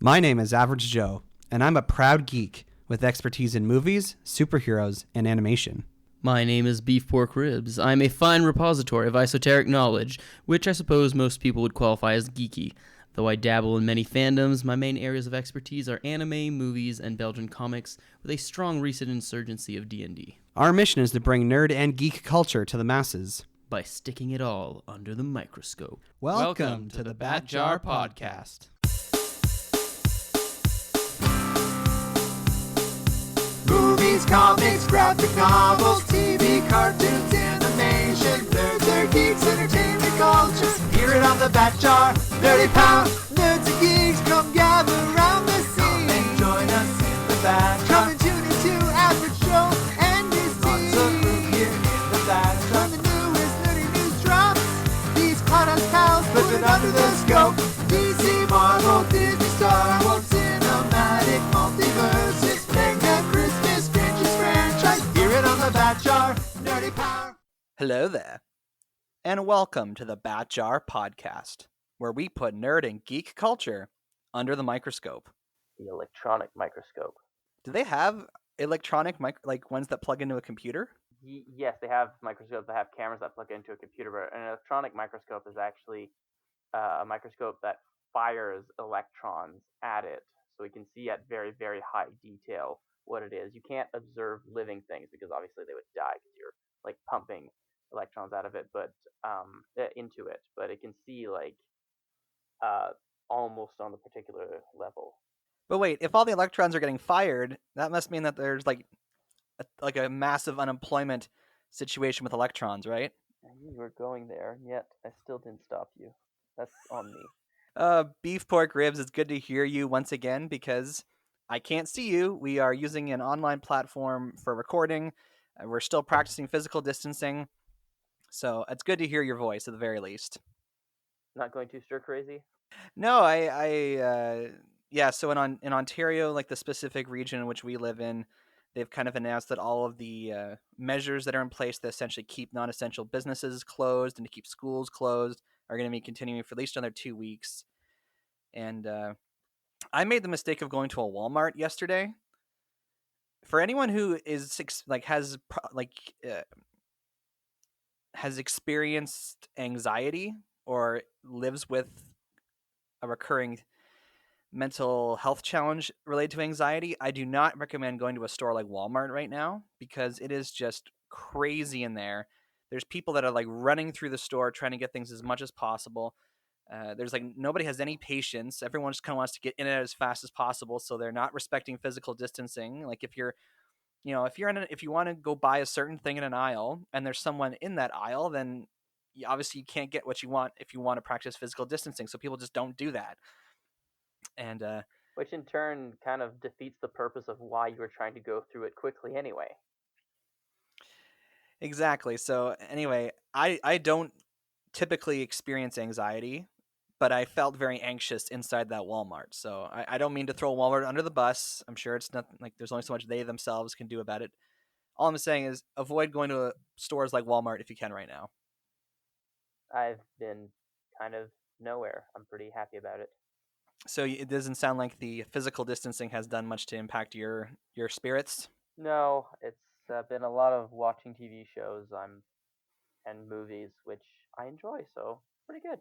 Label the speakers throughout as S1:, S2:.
S1: My name is Average Joe, and I'm a proud geek with expertise in movies, superheroes, and animation.
S2: My name is Beef Pork Ribs. I'm a fine repository of esoteric knowledge, which I suppose most people would qualify as geeky. Though I dabble in many fandoms, my main areas of expertise are anime, movies, and Belgian comics, with a strong recent insurgency of D&D.
S1: Our mission is to bring nerd and geek culture to the masses
S2: by sticking it all under the microscope.
S1: Welcome to the Bat Jar Podcast.
S3: Movies, comics, graphic novels, TV, cartoons, animation, nerds are geeks, entertainment culture. Hear it on the Bat Jar, Nerdy Power. Nerds and geeks, come gather around the scene. Come and join us in the Bat Jar. Come and tune into Average Joe and his team. Lots of room here in the Bat Jar. When the newest nerdy news drops, these podcast pals put it under the scope. DC, Marvel, Disney, Star Wars, cinematic, multiverses, mega Christmas, strangest franchise. Hear it on the Bat Jar, Nerdy Power.
S4: Hello there, and welcome to the Bat Jar Podcast, where we put nerd and geek culture under the microscope.
S2: The electronic microscope.
S4: Do they have electronic ones that plug into a computer?
S2: Yes, they have microscopes that have cameras that plug into a computer, but an electronic microscope is actually a microscope that fires electrons at it, so we can see at very, very high detail what it is. You can't observe living things because obviously they would die because you're like pumping electrons out of it, but into it. But it can see almost on the particular level.
S4: But wait, if all the electrons are getting fired, that must mean that there's like a massive unemployment situation with electrons, right?
S2: I knew you were going there, and yet I still didn't stop you. That's on me.
S4: Beef Pork Ribs, it's good to hear you once again because I can't see you. We are using an online platform for recording. We're still practicing physical distancing. So it's good to hear your voice at the very least.
S2: Not going too stir crazy?
S4: No, so in Ontario, like the specific region in which we live in, they've kind of announced that all of the measures that are in place to essentially keep non-essential businesses closed and to keep schools closed are going to be continuing for at least another 2 weeks. And I made the mistake of going to a Walmart yesterday. For anyone who is has experienced anxiety or lives with a recurring mental health challenge related to anxiety, I do not recommend going to a store like Walmart right now because it is just crazy in there. There's people that are like running through the store trying to get things as much as possible. There's like nobody has any patience. Everyone just kind of wants to get in and out as fast as possible, so they're not respecting physical distancing. Like if you want to go buy a certain thing in an aisle and there's someone in that aisle, then obviously you can't get what you want if you want to practice physical distancing. So people just don't do that. And
S2: which in turn kind of defeats the purpose of why you were trying to go through it quickly anyway.
S4: Exactly. So anyway, I don't typically experience anxiety, but I felt very anxious inside that Walmart. So I don't mean to throw Walmart under the bus. I'm sure it's nothing, like there's only so much they themselves can do about it. All I'm saying is avoid going to stores like Walmart if you can right now.
S2: I've been kind of nowhere. I'm pretty happy about it.
S4: So it doesn't sound like the physical distancing has done much to impact your spirits?
S2: No, it's been a lot of watching TV shows and movies, which I enjoy, so pretty good.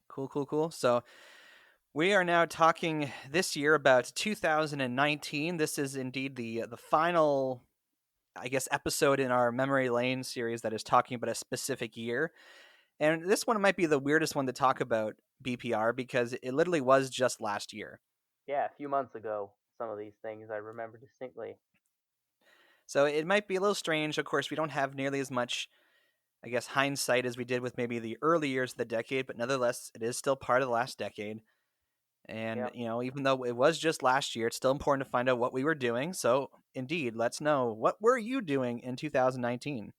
S4: Cool. So we are now talking this year about 2019. This is indeed the final, I guess, episode in our Memory Lane series that is talking about a specific year. And this one might be the weirdest one to talk about, BPR, because it literally was just last year.
S2: Yeah, a few months ago, some of these things I remember distinctly.
S4: So it might be a little strange. Of course, we don't have nearly as much, I guess, hindsight as we did with maybe the early years of the decade, but nonetheless, it is still part of the last decade. And, even though it was just last year, it's still important to find out what we were doing. So, indeed, let's know, what were you doing in 2019?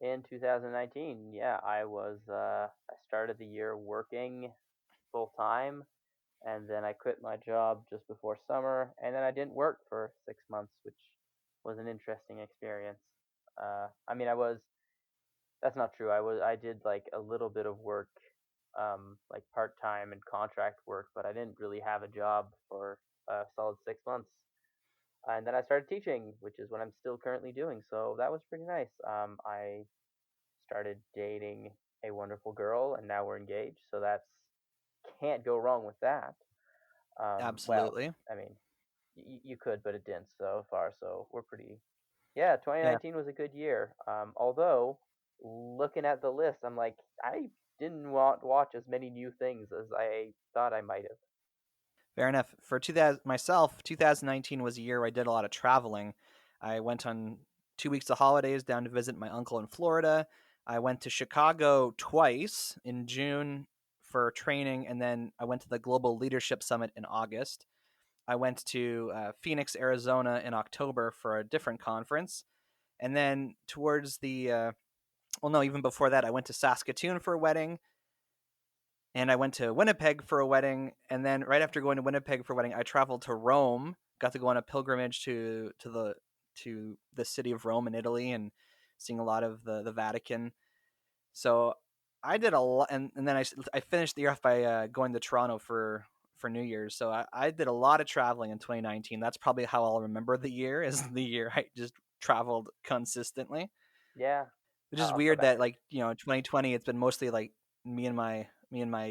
S2: In 2019, I started the year working full time, and then I quit my job just before summer, and then I didn't work for 6 months, which was an interesting experience. That's not true. I did like a little bit of work like part-time and contract work, but I didn't really have a job for a solid 6 months. And then I started teaching, which is what I'm still currently doing. So that was pretty nice. I started dating a wonderful girl, and now we're engaged. So that's can't go wrong with that. Well,
S4: Absolutely.
S2: I mean, you could, but it didn't so far. So we're pretty. Yeah,
S4: Yeah.
S2: 2019 was a good year. Although looking at the list, I'm like, I didn't watch as many new things as I thought I might have.
S4: Fair enough. For 2000 myself, 2019 was a year where I did a lot of traveling. I went on 2 weeks of holidays down to visit my uncle in Florida. I went to Chicago twice in June for training, and then I went to the Global Leadership Summit in August. I went to Phoenix, Arizona in October for a different conference. And then towards well, no, even before that, I went to Saskatoon for a wedding, and I went to Winnipeg for a wedding, and then right after going to Winnipeg for a wedding, I traveled to Rome, got to go on a pilgrimage to the city of Rome in Italy and seeing a lot of the Vatican. So I did a lot, and then I finished the year off by going to Toronto for New Year's. So I did a lot of traveling in 2019. That's probably how I'll remember the year is the year I just traveled consistently.
S2: Yeah,
S4: Which is
S2: I'll come
S4: weird
S2: back.
S4: that 2020 it's been mostly like me and my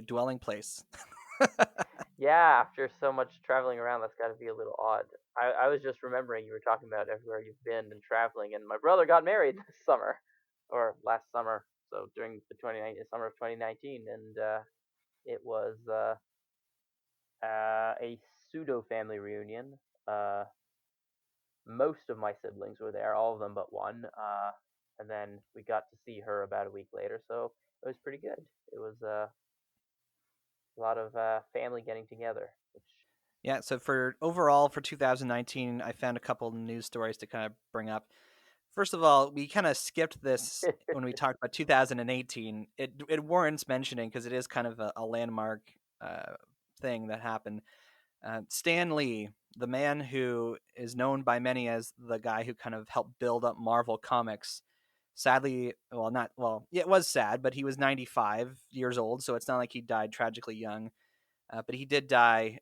S4: dwelling place.
S2: Yeah, after so much traveling around, that's got to be a little odd. I was just remembering you were talking about everywhere you've been and traveling, and my brother got married this summer, or last summer, so during the summer of 2019, and it was a pseudo family reunion. Uh, most of my siblings were there, all of them but one, and then we got to see her about a week later, so it was pretty good. It was a lot of family getting together, which
S4: Yeah, so for 2019, I found a couple news stories to kind of bring up. First of all, we kind of skipped this when we talked about 2018. It warrants mentioning because it is kind of a landmark uh, thing that happened. Stan Lee, the man who is known by many as the guy who kind of helped build up Marvel Comics, sadly, well, not well, yeah, it was sad, but he was 95 years old, so it's not like he died tragically young. But he did die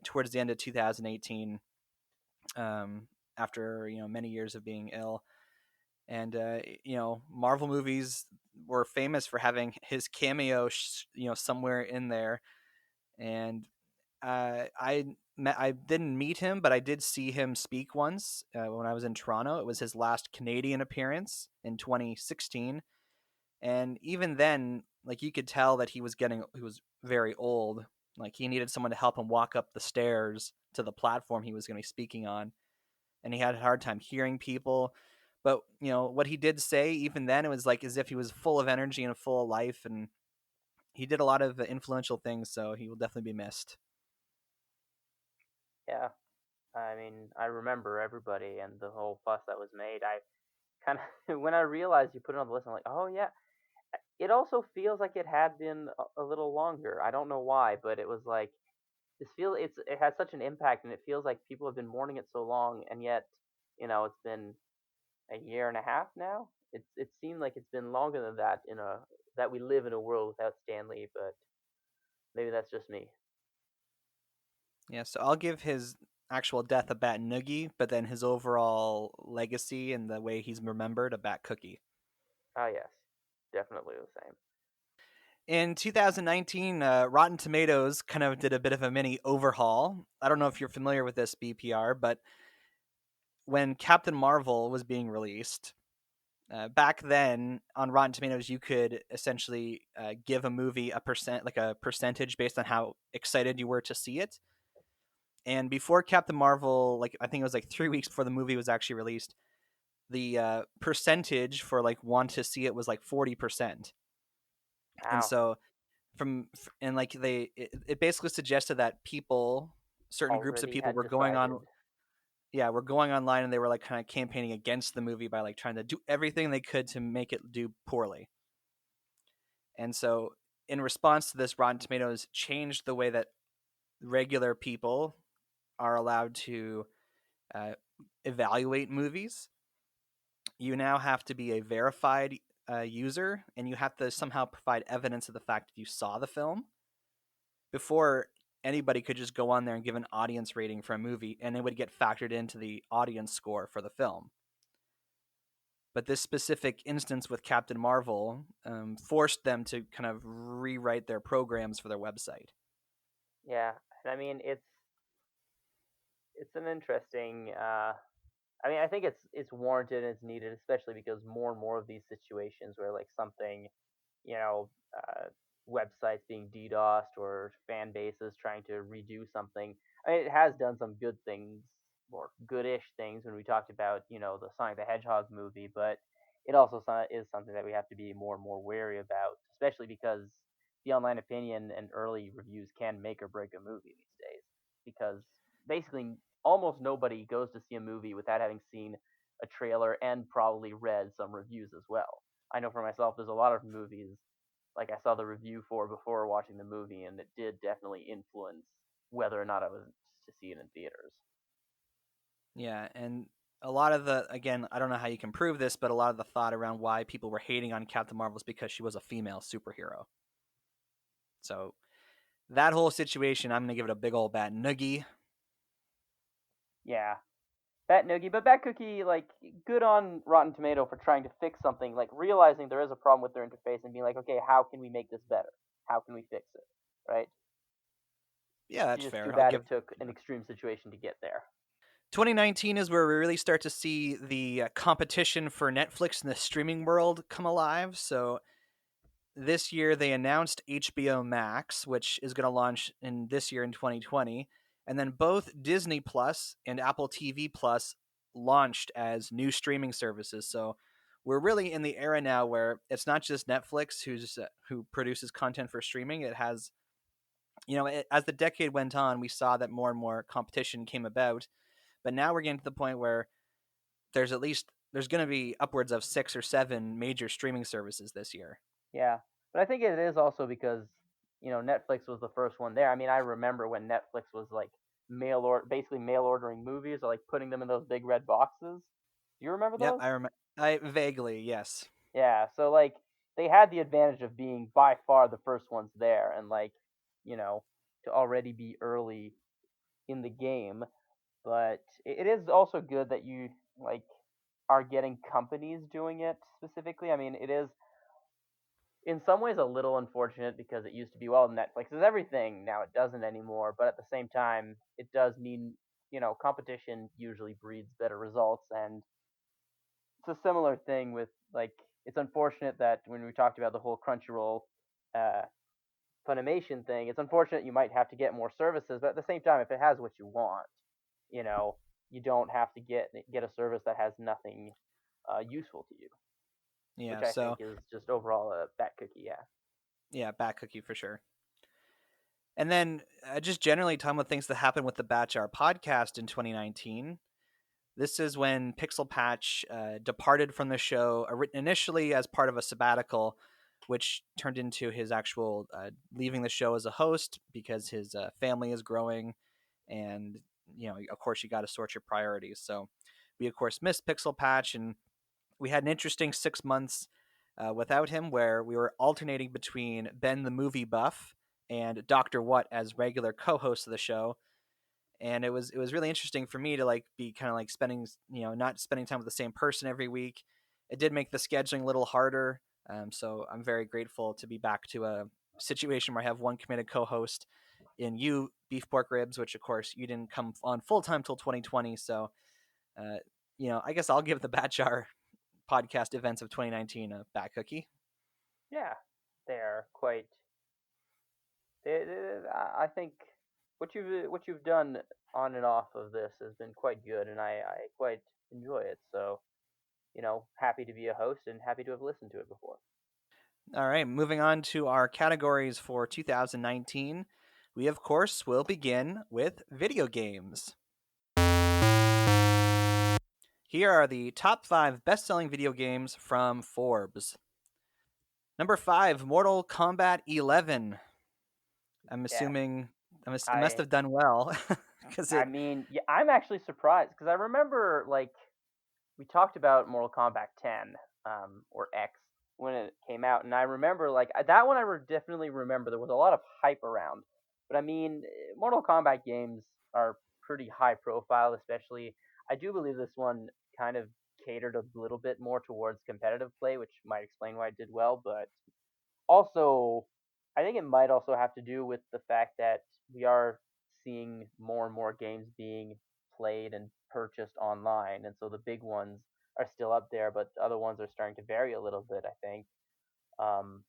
S4: towards the end of 2018, after many years of being ill. And Marvel movies were famous for having his cameo, somewhere in there. And I didn't meet him, but I did see him speak once when I was in Toronto. It was his last Canadian appearance in 2016, and even then, like you could tell that he was very old. Like he needed someone to help him walk up the stairs to the platform he was going to be speaking on, and he had a hard time hearing people. But what he did say, even then, it was like as if he was full of energy and full of life, and he did a lot of influential things. So he will definitely be missed.
S2: yeah. I mean, I remember everybody and the whole fuss that was made. I kind of when I realized you put it on the list, I'm like, oh yeah. It also feels like it had been a little longer. I don't know why, but it was like it had such an impact, and it feels like people have been mourning it so long, and yet it's been a year and a half now. It seemed like it's been longer than that that we live in a world without Stanley, but maybe that's just me.
S4: Yeah, so I'll give his actual death a bat noogie, but then his overall legacy and the way he's remembered a bat cookie.
S2: Oh yes, definitely the same.
S4: In 2019, Rotten Tomatoes kind of did a bit of a mini overhaul. I don't know if you're familiar with this BPR, but when Captain Marvel was being released, back then on Rotten Tomatoes, you could essentially give a movie like a percentage based on how excited you were to see it. And before Captain Marvel, like I think it was like 3 weeks before the movie was actually released, the percentage for like want to see it was like 40%. And
S2: Wow,
S4: so and like it basically suggested that certain groups of
S2: already
S4: people
S2: had
S4: were going on,
S2: decided.
S4: yeah, were going online and they were like kind of campaigning against the movie by like trying to do everything they could to make it do poorly. And so in response to this, Rotten Tomatoes changed the way that regular people are allowed to uh, evaluate movies. You now have to be a verified user, and you have to somehow provide evidence of the fact that you saw the film before anybody could just go on there and give an audience rating for a movie, and it would get factored into the audience score for the film. But this specific instance with Captain Marvel forced them to kind of rewrite their programs for their website.
S2: Yeah, and I mean it's an interesting. I mean, I think it's warranted and it's needed, especially because more and more of these situations where like something, you know, websites being DDoSed or fan bases trying to redo something. I mean, it has done some good things or goodish things when we talked about the Sonic the Hedgehog movie, but it also is something that we have to be more and more wary about, especially because the online opinion and early reviews can make or break a movie these days. Because basically, almost nobody goes to see a movie without having seen a trailer and probably read some reviews as well. I know for myself, there's a lot of movies like I saw the review for before watching the movie, and it did definitely influence whether or not I was to see it in theaters.
S4: Yeah, and a lot of again, I don't know how you can prove this, but a lot of the thought around why people were hating on Captain Marvel is because she was a female superhero. So that whole situation, I'm going to give it a big old bad noogie.
S2: Yeah, Bat Noogie, but Bat Cookie, like, good on Rotten Tomato for trying to fix something, like realizing there is a problem with their interface and being like, okay, how can we make this better? How can we fix it? Right?
S4: Yeah, that's
S2: It's just too
S4: fair. I'll
S2: bad
S4: give
S2: it took an extreme situation to get there.
S4: 2019 is where we really start to see the competition for Netflix in the streaming world come alive. So this year they announced HBO Max, which is going to launch in this year in 2020, and then both Disney Plus and Apple TV Plus launched as new streaming services. So we're really in the era now where it's not just Netflix who produces content for streaming. It has, as the decade went on, we saw that more and more competition came about. But now we're getting to the point where there's going to be upwards of 6 or 7 major streaming services this year.
S2: Yeah, but I think it is also because Netflix was the first one there. I mean, I remember when Netflix was like basically mail ordering movies or like putting them in those big red boxes. Do you remember
S4: Yep,
S2: those?
S4: I remember. I vaguely, yes.
S2: Yeah, so like they had the advantage of being by far the first ones there and like, you know, to already be early in the game. But it is also good that you like are getting companies doing it specifically. I mean, it is in some ways a little unfortunate because it used to be, well, Netflix is everything. Now it doesn't anymore. But at the same time, it does mean, competition usually breeds better results. And it's a similar thing with, like, it's unfortunate that when we talked about the whole Crunchyroll uh, Funimation thing, it's unfortunate you might have to get more services. But at the same time, if it has what you want, you know, you don't have to get a service that has nothing useful to you, which
S4: Yeah,
S2: I think
S4: so
S2: is just overall a bat cookie. Yeah.
S4: yeah, Bat Cookie for sure. And then just generally talking about things that happened with the Batch Hour podcast in 2019. This is when Pixel Patch departed from the show initially as part of a sabbatical, which turned into his actual leaving the show as a host because his family is growing, and of course, you got to sort your priorities. So we of course missed Pixel Patch, and we had an interesting 6 months without him, where we were alternating between Ben the movie buff and Dr. What as regular co-hosts of the show. And it was really interesting for me to like be kind of like spending not spending time with the same person every week. It did make the scheduling a little harder. So I'm very grateful to be back to a situation where I have one committed co-host in you, Beef Pork Ribs, which of course you didn't come on full time till 2020. So uh, I guess I'll give the Batchar podcast events of 2019 a bat cookie.
S2: Yeah, they're quite. I think what you've done on and off of this has been quite good, and I quite enjoy it. So, happy to be a host and happy to have listened to it before.
S4: All right, moving on to our categories for 2019. We, of course, will begin with video games. Here are the top 5 best selling video games from Forbes. Number 5, Mortal Kombat 11. I'm
S2: Yeah,
S4: assuming it must
S2: I
S4: have done well because
S2: I
S4: it.
S2: mean, yeah, I'm actually surprised because I remember like we talked about Mortal Kombat 10 or X, when it came out, and I remember that one. Definitely remember there was a lot of hype around. But I mean, Mortal Kombat games are pretty high profile, especially. I do believe this one kind of catered a little bit more towards competitive play, which might explain why it did well. But also, I think it might also have to do with the fact that we are seeing more and more games being played and purchased online, and so the big ones are still up there, but the other ones are starting to vary a little bit, I think. Um,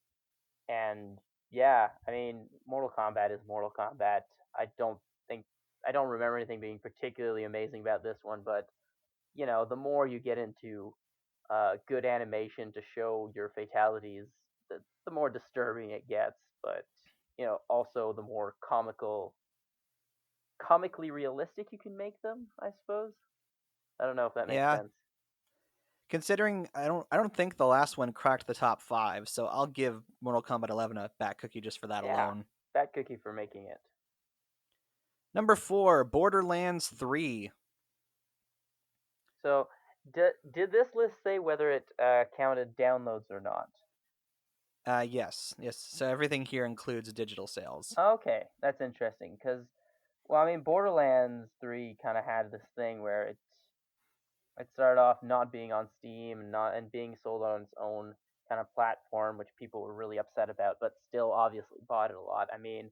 S2: and yeah, I mean, Mortal Kombat is Mortal Kombat. I don't think I don't remember anything being particularly amazing about this one, but the more you get into good animation to show your fatalities, the more disturbing it gets. But also the more comically realistic you can make them. I suppose. I don't know if that makes
S4: Yeah,
S2: sense.
S4: considering I don't think the last one cracked the top 5, so I'll give Mortal Kombat 11 a bat cookie just for that
S2: Yeah,
S4: alone.
S2: Fat Cookie for making it.
S4: Number 4, Borderlands 3.
S2: So, did this list say whether it counted downloads or not?
S4: Yes. So everything here includes digital sales.
S2: Okay, that's interesting because, well, I mean, Borderlands 3 kind of had this thing where it started off not being on Steam and being sold on its own kind of platform, which people were really upset about, but still obviously bought it a lot. I mean,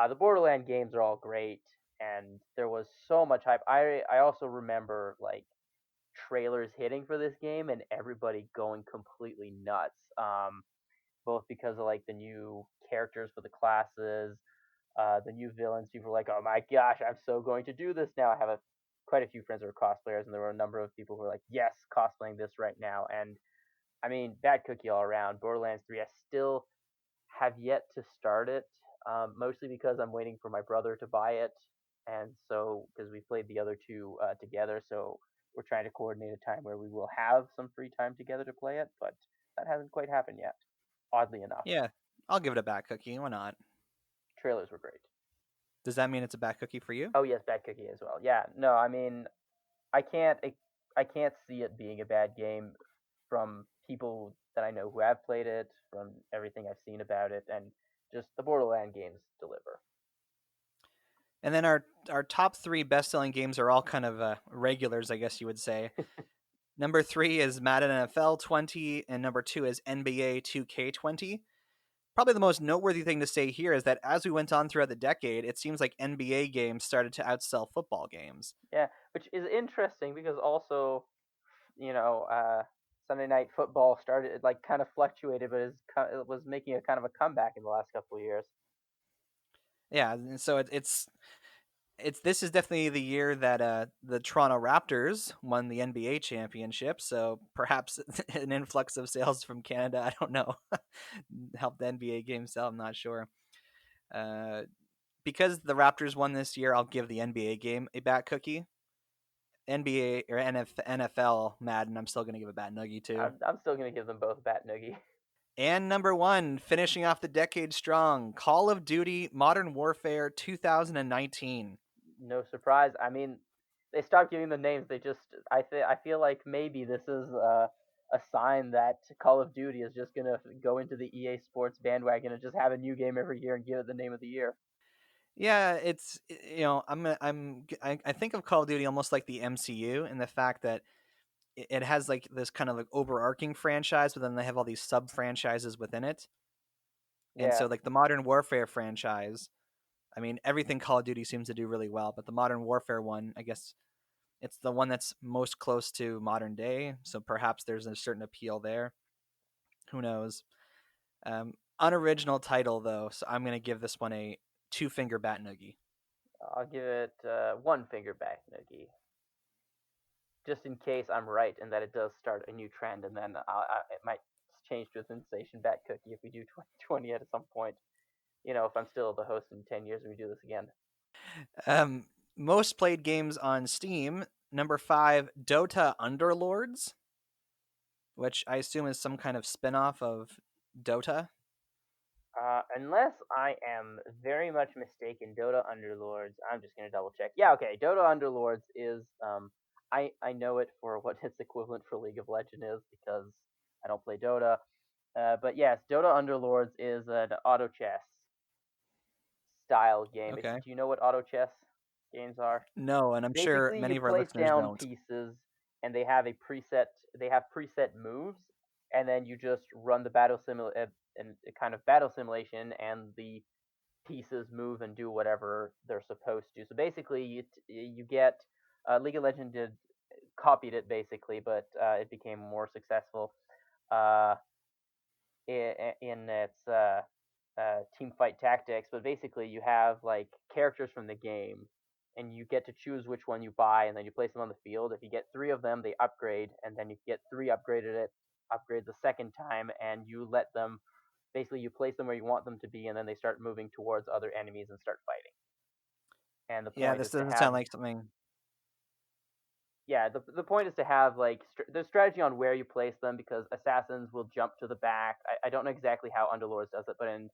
S2: the Borderland games are all great, and there was so much hype. I also remember trailers hitting for this game and everybody going completely nuts. Both because of the new characters for the classes, the new villains. People were like, "Oh my gosh, I'm so going to do this now." I have quite a few friends who are cosplayers, and there were a number of people who were like, "Yes, cosplaying this right now." And I mean, bad cookie all around. Borderlands 3, I still have yet to start it, mostly because I'm waiting for my brother to buy it, and so because we played the other two together, so we're trying to coordinate a time where we will have some free time together to play it, but that hasn't quite happened yet. Oddly enough,
S4: Yeah, I'll give it a bat cookie. Why not?
S2: trailers were great.
S4: Does that mean it's a bat cookie for you?
S2: Oh yes, bad cookie as well. Yeah, no, I mean, I can't I can't see it being a bad game from people that I know who have played it, from everything I've seen about it, and just the Borderland games deliver.
S4: And then our top 3 best-selling games are all kind of regulars, I guess you would say. Number 3 is Madden NFL 20, and number 2 is NBA 2K20. Probably the most noteworthy thing to say here is that as we went on throughout the decade, it seems like NBA games started to outsell football games.
S2: Yeah, which is interesting because also, you know, uh, Sunday night football started kind of fluctuated, but it was making a kind of a comeback in the last couple of years.
S4: Yeah, and so it's this is definitely the year that the Toronto Raptors won the NBA championship. So perhaps an influx of sales from Canada, I don't know, helped the NBA game sell. I'm not sure. Uh, because the Raptors won this year, I'll give the NBA game a bat cookie. NBA or NFL Madden, I'm still gonna give a bat nuggie too.
S2: I'm still gonna give them both bat noogie.
S4: And number 1, finishing off the decade strong, Call of Duty Modern Warfare 2019.
S2: No surprise. I mean, they stopped giving the names. I feel like maybe this is a sign that Call of Duty is just gonna go into the EA Sports bandwagon and just have a new game every year and give it the name of the year.
S4: Yeah, it's I think of Call of Duty almost like the MCU in the fact that it has like this kind of like overarching franchise, but then they have all these sub franchises within it. And
S2: Yeah,
S4: so like the Modern Warfare franchise, I mean everything Call of Duty seems to do really well, but the Modern Warfare one, I guess it's the one that's most close to modern day, so perhaps there's a certain appeal there. Who knows? Unoriginal title though, so I'm gonna give this one a 2-finger bat noogie.
S2: I'll give it one finger back noogie, just in case I'm right and that it does start a new trend, and then it might change to a sensation bat cookie if we do 2020 at some point. If I'm still the host in 10 years and we do this again.
S4: Um, Most played games on Steam. Number 5, Dota Underlords, which I assume is some kind of spin-off of Dota.
S2: Unless I am very much mistaken, Dota Underlords. I'm just gonna double check. Yeah, okay. Dota Underlords is I know it for what its equivalent for League of Legends is because I don't play Dota. But yes, Dota Underlords is an auto chess style game.
S4: Okay.
S2: Do you know what auto chess games are?
S4: No, and I'm sure
S2: Basically, you
S4: many of our
S2: place
S4: listeners
S2: down
S4: don't.
S2: pieces, and they have a preset. They have preset moves, and then you just run the and a kind of battle simulation, and the pieces move and do whatever they're supposed to. So basically, you get League of Legends did copied it basically, but it became more successful. Uh, in its team fight tactics, but basically you have like characters from the game, and you get to choose which one you buy, and then you place them on the field. If you get three of them, they upgrade, and then you get three upgrade the second time, and you let them basically you place them where you want them to be, and then they start moving towards other enemies and start fighting. And the
S4: Yeah,
S2: point
S4: this
S2: is to
S4: doesn't
S2: have
S4: sound like something.
S2: yeah, the point is to have like there's strategy on where you place them because assassins will jump to the back. I don't know exactly how Underlords does it, but in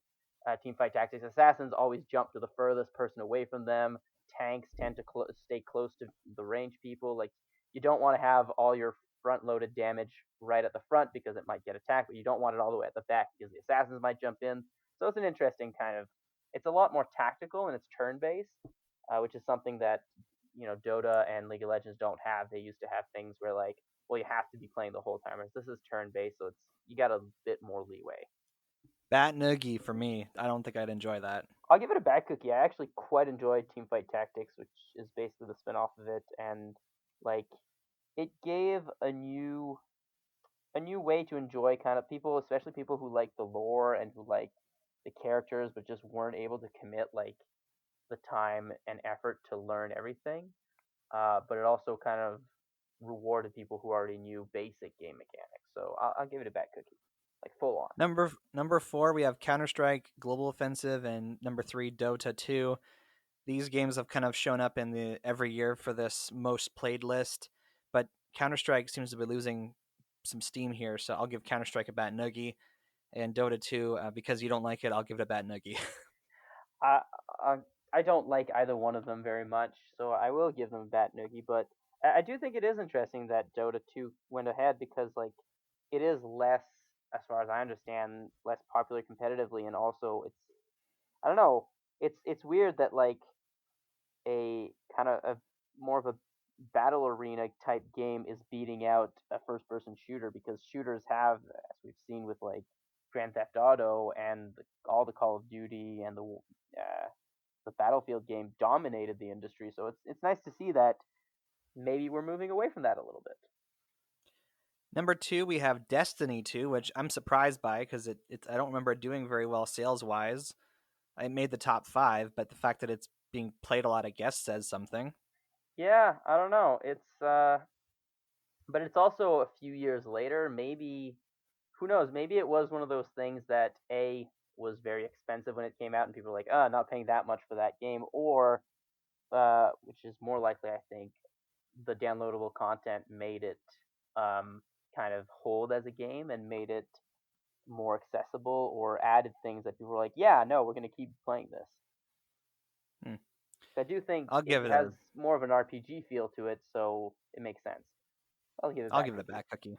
S2: Teamfight Tactics, assassins always jump to the furthest person away from them. Tanks tend to stay close to the range people. Like you don't want to have all your front loaded damage right at the front because it might get attacked, but you don't want it all the way at the back because the assassins might jump in. So it's an interesting kind of. It's a lot more tactical and it's turn based, which is something that Dota and League of Legends don't have. They used to have things where like, well, you have to be playing the whole time. Whereas this is turn based, so you got a bit more leeway.
S4: Bat Noogie for me. I don't think I'd enjoy that.
S2: I'll give it a bad cookie. I actually quite enjoyed Teamfight Tactics, which is basically the spin-off of it, and like it gave a new way to enjoy kind of people, especially people who like the lore and who like the characters, but just weren't able to commit like the time and effort to learn everything. But it also kind of rewarded people who already knew basic game mechanics. So I'll give it a bad cookie, like full on.
S4: Number 4, we have Counter Strike Global Offensive, and number 3, Dota 2. These games have kind of shown up in the every year for this most played list, but Counter Strike seems to be losing some steam here. So I'll give Counter Strike a Bat Noogie, and Dota 2 because you don't like it, I'll give it a Bat Noogie.
S2: I, I I don't like either one of them very much, so I will give them a bad noogie. But I do think it is interesting that Dota 2 went ahead because like it is less, as far as I understand, less popular competitively, and also it's I don't know. It's weird that like a kind of a more of a battle arena type game is beating out a first person shooter because shooters have, as we've seen with like Grand Theft Auto and all the Call of Duty and the Battlefield game dominated the industry. So it's nice to see that maybe we're moving away from that a little bit.
S4: Number 2, we have Destiny 2, which I'm surprised by because I don't remember it doing very well sales wise. It made the top 5, but the fact that it's being played a lot, I guess, says something.
S2: Yeah, I don't know. But it's also a few years later. Maybe who knows? Maybe it was one of those things that was very expensive when it came out, and people were like, not paying that much for that game, or which is more likely, I think, the downloadable content made it kind of hold as a game and made it more accessible or added things that people were like, yeah, no, we're going to keep playing this.
S4: Hmm.
S2: I do think
S4: I'll
S2: it
S4: give it
S2: has more of an RPG feel to it, so it makes sense. I'll give it
S4: a back cookie.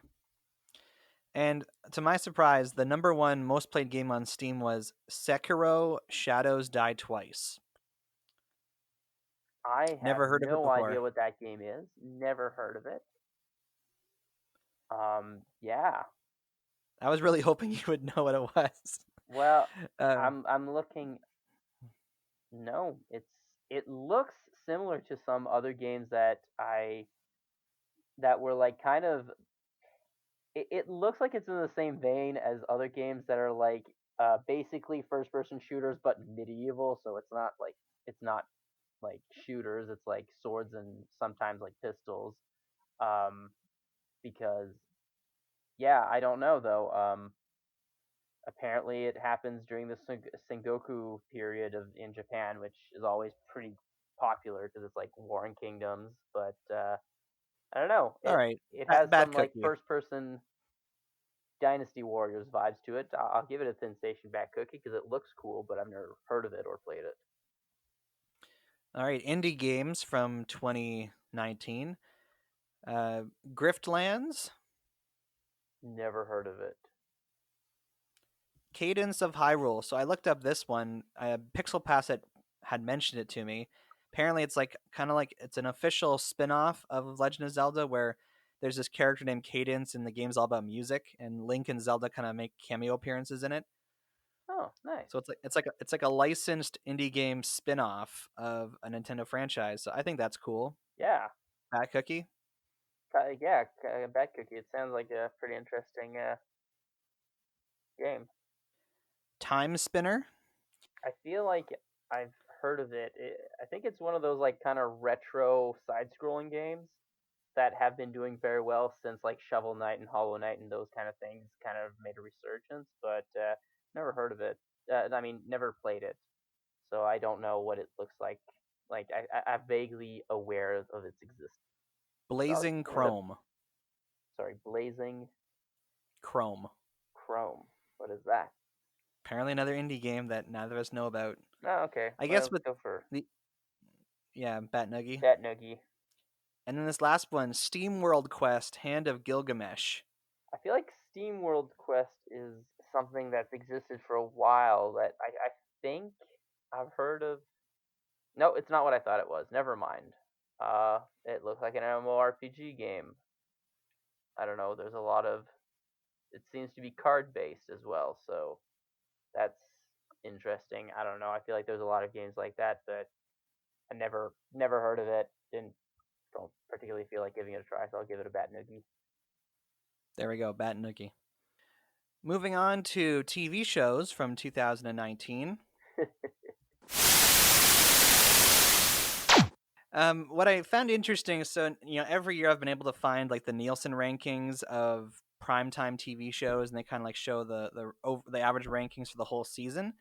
S4: And to my surprise, the number 1 most played game on Steam was Sekiro: Shadows Die Twice.
S2: I have
S4: Never heard of it
S2: no idea
S4: before.
S2: what that game is. Never heard of it. Yeah.
S4: I was really hoping you would know what it was.
S2: Well,
S4: Uh,
S2: I'm looking. No, it looks similar to some other games that were like kind of. It looks like it's in the same vein as other games that are like basically first person shooters but medieval. So it's not like shooters. It's like swords and sometimes like pistols. Um, because yeah, I don't know though. Apparently, it happens during the Sengoku period in Japan, which is always pretty popular because it's like Warring Kingdoms. But I don't know.
S4: all right,
S2: It has
S4: bad
S2: some like
S4: cookie.
S2: first person Dynasty Warriors vibes to it. I'll give it a Thin Station back cookie because it looks cool, but I've never heard of it or played it.
S4: All right, indie games from 2019. Griftlands.
S2: Never heard of it.
S4: Cadence of Hyrule. So I looked up this one. Pixel Pass had mentioned it to me. Apparently, it's like kind of like it's an official spin-off of Legend of Zelda where there's this character named Cadence, and the game's all about music, and Link and Zelda kind of make cameo appearances in it.
S2: Oh, nice.
S4: So it's like a licensed indie game spin-off of a Nintendo franchise. So I think that's cool.
S2: Yeah.
S4: Bat Cookie.
S2: Yeah, Bad Cookie. It sounds like a pretty interesting game.
S4: Time Spinner.
S2: I feel like I've heard of it. I think it's one of those like kind of retro side-scrolling games that have been doing very well since like Shovel Knight and Hollow Knight and those kind of things kind of made a resurgence. But never heard of it. I mean, never played it, so I don't know what it looks like. Like I'm vaguely aware of its existence. So I'll
S4: Blazing
S2: give it a
S4: Chrome.
S2: sorry, Blazing
S4: Chrome.
S2: Chrome. What is that?
S4: Apparently another indie game that neither of us know about.
S2: Oh, okay.
S4: I
S2: Well,
S4: guess
S2: let's
S4: with
S2: go for
S4: the Bat Nuggy.
S2: Bat Noogie.
S4: And then this last one, Steam World Quest: Hand of Gilgamesh.
S2: I feel like Steam World Quest is something that's existed for a while that I think I've heard of. No, it's not what I thought it was. Never mind. It looks like an MMORPG game. I don't know. There's a lot of. It seems to be card based as well, so that's interesting. I don't know. I feel like there's a lot of games like that, but I never heard of it. Don't particularly feel like giving it a try, so I'll give it a Bat Noogie.
S4: There we go, Bat Noogie. Moving on to TV shows from 2019. What I found interesting, so every year I've been able to find like the Nielsen rankings of primetime TV shows, and they kind of like show the average rankings for the whole season.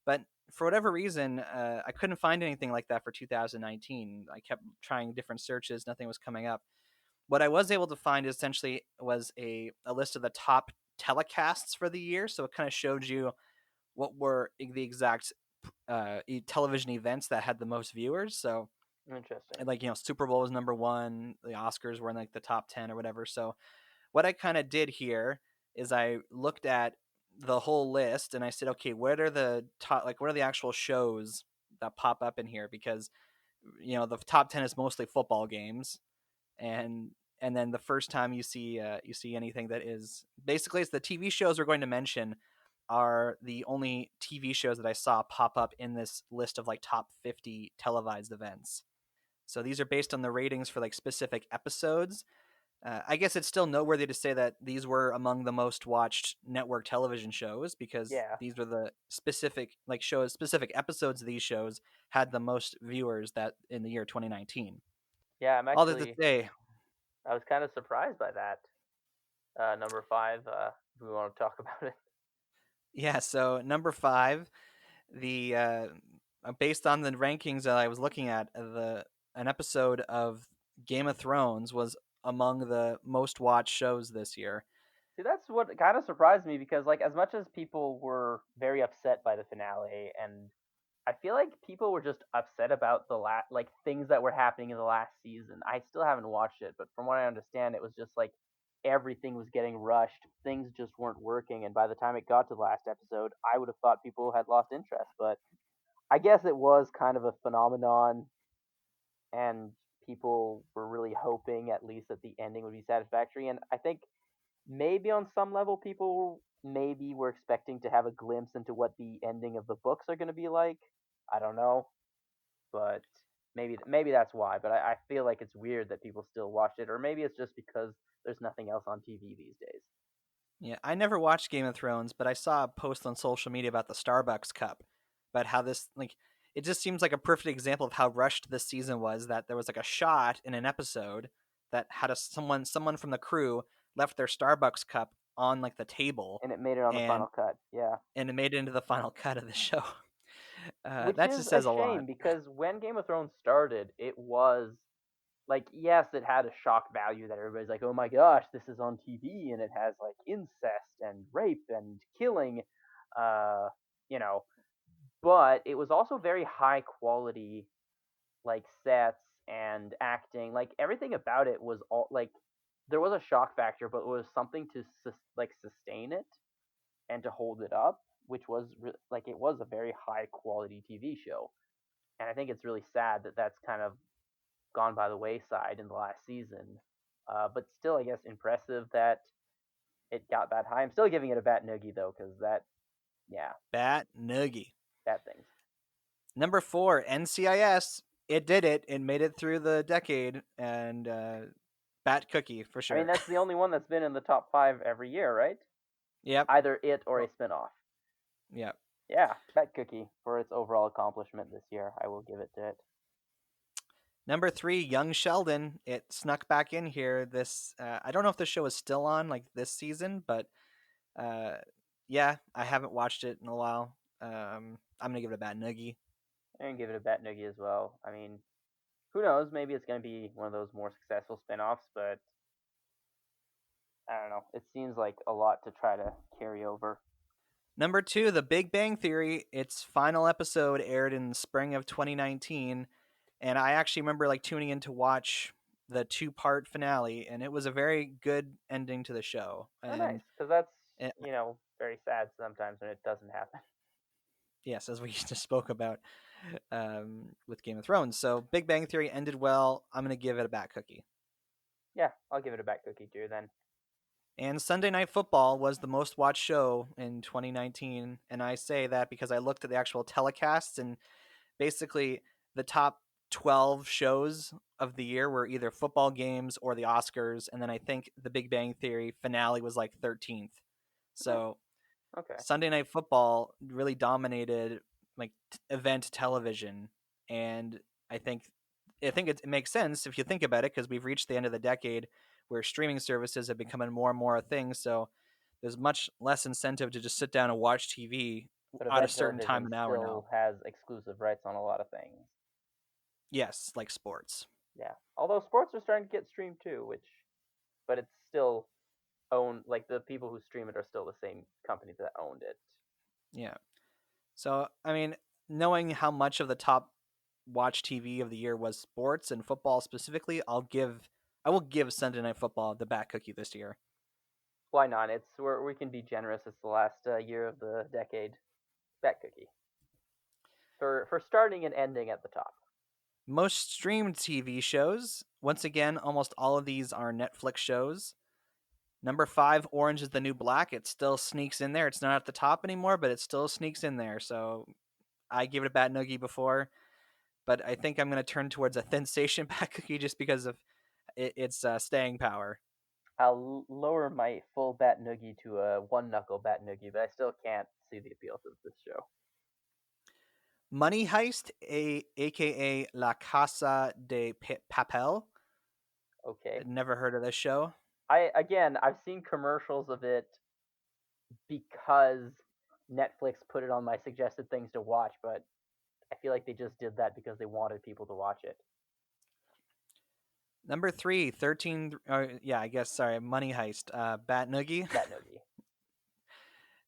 S4: But for whatever reason, I couldn't find anything like that for 2019. I kept trying different searches, nothing was coming up. What I was able to find essentially was a list of the top telecasts for the year. So it kind of showed you what were the exact television events that had the most viewers. So
S2: Interesting.
S4: like Super Bowl was number one, the Oscars were in like the top 10 or whatever. So what I kind of did here is I looked at the whole list and I said, okay, what are the top, like what are the actual shows that pop up in here? Because the top 10 is mostly football games, and then the first time you see anything that is basically, it's the TV shows we're going to mention are the only TV shows that I saw pop up in this list of like top 50 televised events. So these are based on the ratings for like specific episodes. I guess it's still noteworthy to say that these were among the most watched network television shows because
S2: Yeah.
S4: these were the specific episodes of these shows had the most viewers that in the year 2019.
S2: Yeah, I'm
S4: All that to
S2: actually.
S4: say,
S2: I was kind of surprised by that. Number 5. If we want to talk about it.
S4: yeah. So number 5, the based on the rankings that I was looking at, an episode of Game of Thrones was among the most watched shows this year.
S2: See, that's what kind of surprised me because, like, as much as people were very upset by the finale, and I feel like people were just upset about like things that were happening in the last season. I still haven't watched it, but from what I understand, it was just like everything was getting rushed. Things just weren't working, and by the time it got to the last episode, I would have thought people had lost interest. But I guess it was kind of a phenomenon, and people were really hoping at least that the ending would be satisfactory. And I think maybe on some level, people maybe were expecting to have a glimpse into what the ending of the books are going to be like. I don't know, but maybe that's why. But I feel like it's weird that people still watch it, or maybe it's just because there's nothing else on TV these days.
S4: Yeah, I never watched Game of Thrones, but I saw a post on social media about the Starbucks cup, about how this like it just seems like a perfect example of how rushed this season was. That there was like a shot in an episode that had someone from the crew left their Starbucks cup on like the table,
S2: And it made it on the final
S4: and
S2: cut, yeah.
S4: it made it into the final cut of the show.
S2: Which
S4: That
S2: is
S4: just
S2: a
S4: says a lot.
S2: shame because when Game of Thrones started, it was like, yes, it had a shock value that everybody's like, oh my gosh, this is on TV and it has like incest and rape and killing, uh, you know. But it was also very high quality, like sets and acting. Like everything about it was all like there was a shock factor, but it was something to sustain it and to hold it up. which was it was a very high quality TV show, and I think it's really sad that that's kind of gone by the wayside in the last season. But still, I guess impressive that it got that high. I'm still giving it a bat noogie though, because that, yeah,
S4: Bat Noogie.
S2: bad things.
S4: Number 4, NCIS. It did it. It made it through the decade, and Bat Cookie for
S2: I
S4: sure.
S2: mean, that's the only one that's been in the top 5 every year, right?
S4: Yep.
S2: Either it or a spinoff.
S4: Yep.
S2: Yeah, Bat Cookie for its overall accomplishment this year. I will give it to it.
S4: Number 3, Young Sheldon. It snuck back in here. This I don't know if the show is still on like this season, but yeah, I haven't watched it in a while. I'm gonna give it a Bat Noogie.
S2: I'm gonna give it a bat noogie as well. I mean, who knows? Maybe it's gonna be one of those more successful spinoffs, but I don't know. It seems like a lot to try to carry over.
S4: Number 2, The Big Bang Theory. Its final episode aired in the spring of 2019, and I actually remember like tuning in to watch the 2-part finale, and it was a very good ending to the show.
S2: Oh, nice,
S4: And
S2: because that's
S4: it,
S2: very sad sometimes when it doesn't happen.
S4: yes, as we just spoke about with Game of Thrones. So Big Bang Theory ended well. I'm gonna give it a Bat Cookie.
S2: Yeah, I'll give it a bat cookie too then.
S4: And Sunday Night Football was the most watched show in 2019. And I say that because I looked at the actual telecasts, and basically the top 12 shows of the year were either football games or the Oscars. And then I think the Big Bang Theory finale was like 13th. So
S2: Okay.
S4: Sunday Night Football really dominated like event television. And I think it makes sense if you think about it, because we've reached the end of the decade where streaming services have become more and more a thing. So there's much less incentive to just sit down and watch TV
S2: But
S4: at a
S2: event
S4: certain time
S2: television
S4: an hour now.
S2: still has exclusive rights on a lot of things.
S4: Yes, like sports.
S2: Yeah. Although sports are starting to get streamed too, but it's still owned, like the people who stream it are still the same company that owned it.
S4: Yeah. So, I mean, knowing how much of the top watch TV of the year was sports and football specifically, I will give Sunday Night Football the Bat Cookie this year.
S2: Why not? We can be generous. It's the last year of the decade. Bat cookie for starting and ending at the top.
S4: Most streamed TV shows. Once again, almost all of these are Netflix shows. Number 5, Orange is the New Black. It still sneaks in there. It's not at the top anymore, but it still sneaks in there. So I gave it a Bat Noogie before, but I think I'm going to turn towards a Thin Station Bat Cookie just because of its staying power.
S2: I'll lower my full bat noogie to a one knuckle bat noogie, but I still can't see the appeal to this show.
S4: Money Heist, aka La Casa de Papel.
S2: Okay.
S4: Never heard of this show.
S2: I've seen commercials of it because Netflix put it on my suggested things to watch, but I feel like they just did that because they wanted people to watch it.
S4: Number 3, 13. Money Heist. Bat Noogie.
S2: Bat noogie.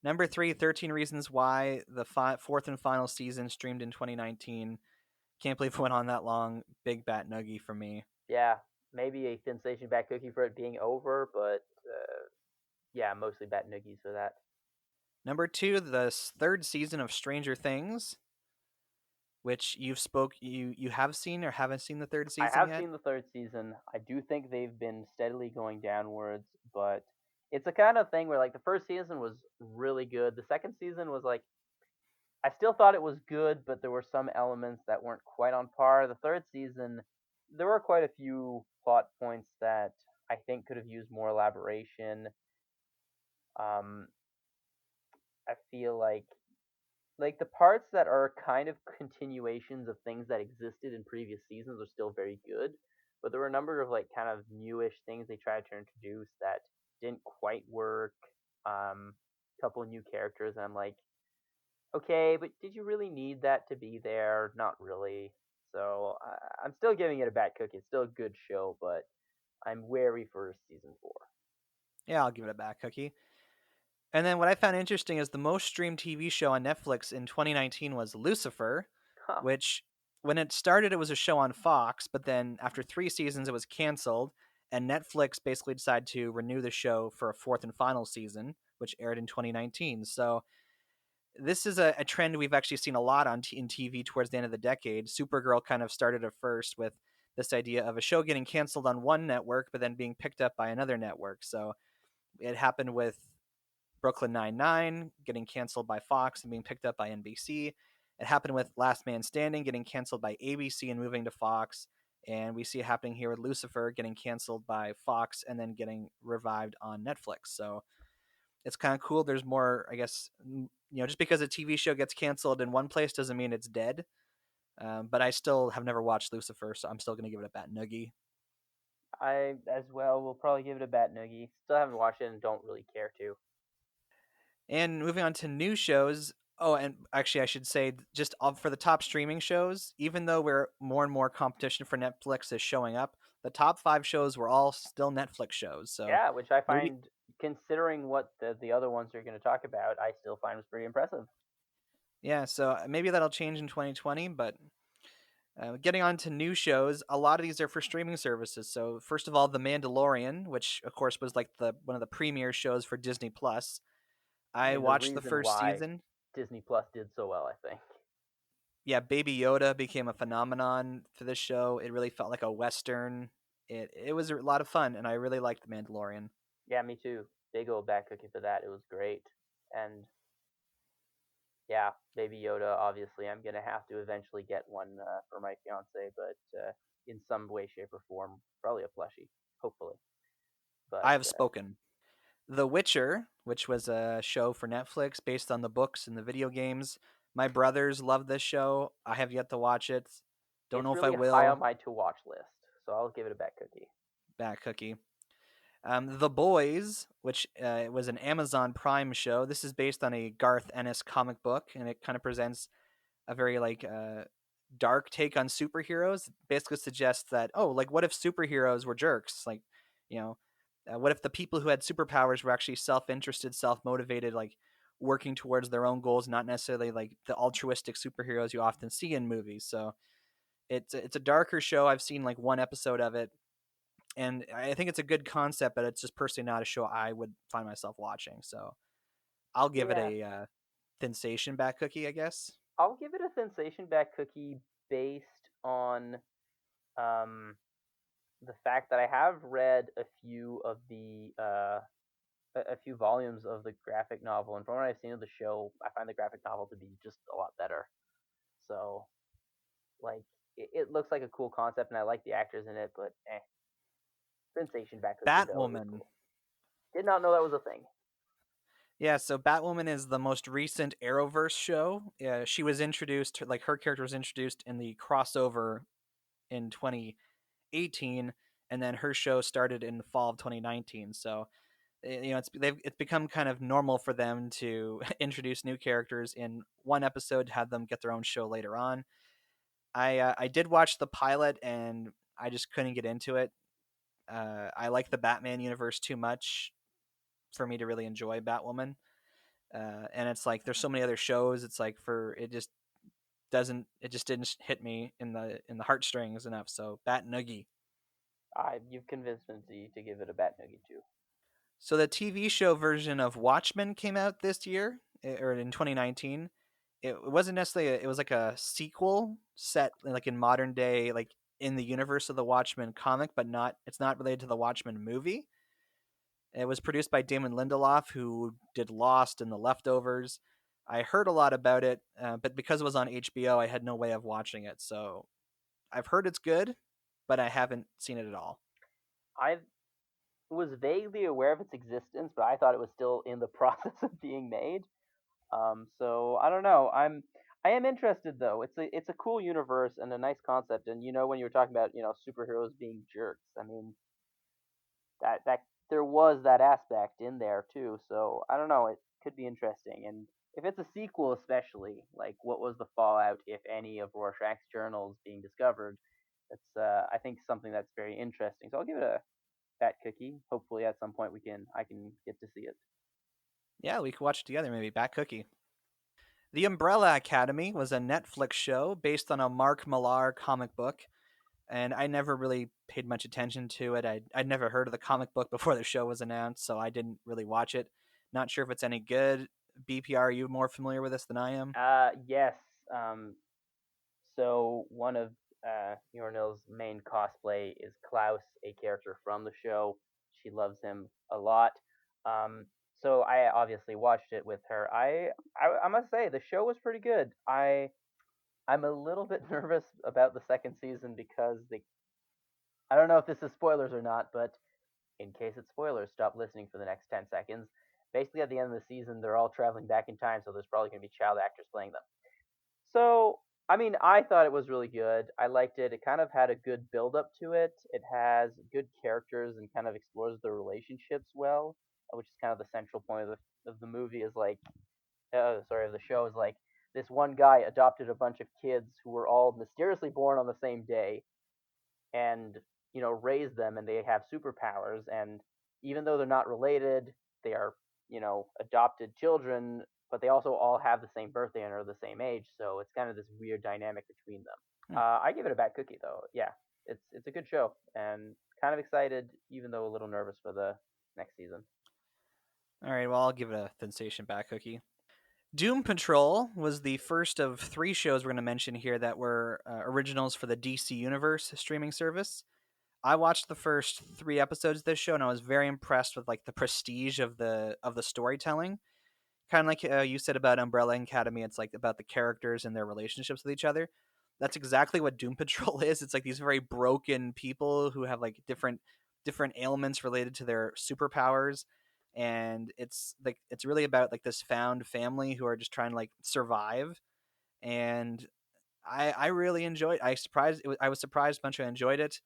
S4: Number 3, 13 Reasons Why, the fourth and final season streamed in 2019. Can't believe it went on that long. Big Bat Noogie for me.
S2: Yeah, maybe a Thin Station bat cookie for it being over, but yeah, mostly bat noogies for that.
S4: Number 2, the third season of Stranger Things, which you have seen or haven't seen the third season
S2: I have
S4: yet?
S2: seen the third season. I do think they've been steadily going downwards, but it's a kind of thing where like the first season was really good. The second season was like, I still thought it was good, but there were some elements that weren't quite on par. The third season, there were quite a few plot points that I think could have used more elaboration. I feel like the parts that are kind of continuations of things that existed in previous seasons are still very good, but there were a number of like kind of newish things they tried to introduce that didn't quite work. Couple of new characters, and I'm like, okay, but did you really need that to be there? Not really. So I'm still giving it a bat cookie. It's still a good show, but I'm wary for season 4.
S4: Yeah, I'll give it a Bat Cookie. And then what I found interesting is the most streamed TV show on Netflix in 2019 was Lucifer,
S2: Huh.
S4: which when it started, it was a show on Fox, but then after 3 seasons, it was canceled, and Netflix basically decided to renew the show for a fourth and final season, which aired in 2019. So this is a trend we've actually seen a lot in TV towards the end of the decade. Supergirl kind of started it first with this idea of a show getting canceled on one network, but then being picked up by another network. So it happened with Brooklyn Nine-Nine getting canceled by Fox and being picked up by NBC. It happened with Last Man Standing getting canceled by ABC and moving to Fox. And we see it happening here with Lucifer getting canceled by Fox and then getting revived on Netflix. So it's kind of cool. There's more, I guess, just because a TV show gets canceled in one place doesn't mean it's dead. But I still have never watched Lucifer, so I'm still going to give it a bat noogie.
S2: I as well will probably give it a bat noogie. Still haven't watched it and don't really care to.
S4: And moving on to new shows. Oh, and actually, I should say, just for the top streaming shows, even though we're more and more competition for Netflix is showing up, the top 5 shows were all still Netflix shows. So
S2: Yeah, which I
S4: maybe,
S2: find, considering what the other ones you're going to talk about, I still find was pretty impressive.
S4: yeah, so maybe that'll change in 2020. But getting on to new shows, a lot of these are for streaming services. So first of all, The Mandalorian, which of course was like the one of the premier shows for Disney Plus.
S2: I
S4: I
S2: mean, the
S4: watched the
S2: reason
S4: first
S2: why
S4: season.
S2: Disney Plus did so well, I think.
S4: Yeah, Baby Yoda became a phenomenon for this show. It really felt like a western. It was a lot of fun, and I really liked The Mandalorian.
S2: Yeah, me too. Big old back cookie for that. It was great. And yeah, Baby Yoda, obviously, I'm going to have to eventually get one for my fiance, but in some way, shape, or form, probably a plushie, hopefully. But
S4: I have spoken. The Witcher, which was a show for Netflix based on the books and the video games. My brothers love this show. I have yet to watch it. Don't
S2: it's
S4: know if I
S2: really high on
S4: will.
S2: my to watch list, so I'll give it a back cookie.
S4: Back cookie. The Boys, which was an Amazon Prime show. This is based on a Garth Ennis comic book, and it kind of presents a very dark take on superheroes. It basically suggests that, oh, like what if superheroes were jerks? Like, you know, what if the people who had superpowers were actually self-interested, self-motivated, like working towards their own goals, not necessarily like the altruistic superheroes you often see in movies. So it's a darker show. I've seen like one episode of it, and I think it's a good concept, but it's just personally not a show I would find myself watching. So I'll give it
S2: Yeah,
S4: a sensation back cookie, I guess.
S2: I'll give it a sensation back cookie based on um, the fact that I have read a few of the a few volumes of the graphic novel, and from what I've seen of the show, I find the graphic novel to be just a lot better. So, like, it looks like a cool concept, and I like the actors in it, but sensation back cookie though, it was
S4: Batwoman.
S2: cool. Did not know that was a thing.
S4: Yeah, so Batwoman is the most recent Arrowverse show. She was introduced, like her character was introduced in the crossover in 2018, and then her show started in the fall of 2019. So, it's become kind of normal for them to introduce new characters in one episode, have them get their own show later on. I did watch the pilot, and I just couldn't get into it. I like the Batman universe too much for me to really enjoy Batwoman. And it's like there's so many other shows. It's like it just didn't hit me in the heartstrings enough. So Bat Noogie.
S2: You've convinced me to give it a bat noogie too.
S4: So the TV show version of Watchmen came out this year or in 2019. It wasn't necessarily it was like a sequel set like in modern day, like in the universe of the Watchmen comic, but not it's not related to the Watchmen movie. It was produced by Damon Lindelof, who did Lost and The Leftovers. I heard a lot about it, but because it was on HBO, I had no way of watching it. So I've heard it's good, but I haven't seen it at all.
S2: I was vaguely aware of its existence, but I thought it was still in the process of being made. So I don't know. I am interested though. It's a cool universe and a nice concept. And when you were talking about superheroes being jerks, I mean that there was that aspect in there too. So I don't know. It could be interesting. And if it's a sequel, especially, like what was the fallout, if any, of Rorschach's journals being discovered? That's I think something that's very interesting. So I'll give it a fat cookie. Hopefully at some point I can get to see it.
S4: Yeah, we could watch it together, maybe. Bat Cookie. The Umbrella Academy was a Netflix show based on a Mark Millar comic book, and I never really paid much attention to it. I'd never heard of the comic book before the show was announced, so I didn't really watch it. Not sure if it's any good. BPR, are you more familiar with this than I am?
S2: Yes. So one of Yornil's main cosplay is Klaus, a character from the show. She loves him a lot. Um, so I obviously watched it with her. I must say the show was pretty good. I'm a little bit nervous about the second season because I don't know if this is spoilers or not, but in case it's spoilers, stop listening for the next 10 seconds. Basically, at the end of the season, they're all traveling back in time, so there's probably going to be child actors playing them. So, I mean, I thought it was really good. I liked it. It kind of had a good build up to it. It has good characters and kind of explores the relationships well, which is kind of the central point of the movie. Is like, sorry, of the show is like this one guy adopted a bunch of kids who were all mysteriously born on the same day, and raise them, and they have superpowers, and even though they're not related, they are adopted children, but they also all have the same birthday and are the same age, so it's kind of this weird dynamic between them. I give it a bad cookie though. Yeah, it's a good show, and kind of excited, even though a little nervous for the next season.
S4: All right, well, I'll give it a sensation back cookie. Doom Patrol was the first of 3 shows we're going to mention here that were originals for the DC Universe streaming service. I watched the first 3 episodes of this show, and I was very impressed with like the prestige of the storytelling. Kind of like you said about Umbrella Academy, it's like about the characters and their relationships with each other. That's exactly what Doom Patrol is. It's like these very broken people who have like different ailments related to their superpowers, and it's really about like this found family who are just trying to like survive. And I really enjoyed. I was surprised how much I enjoyed it,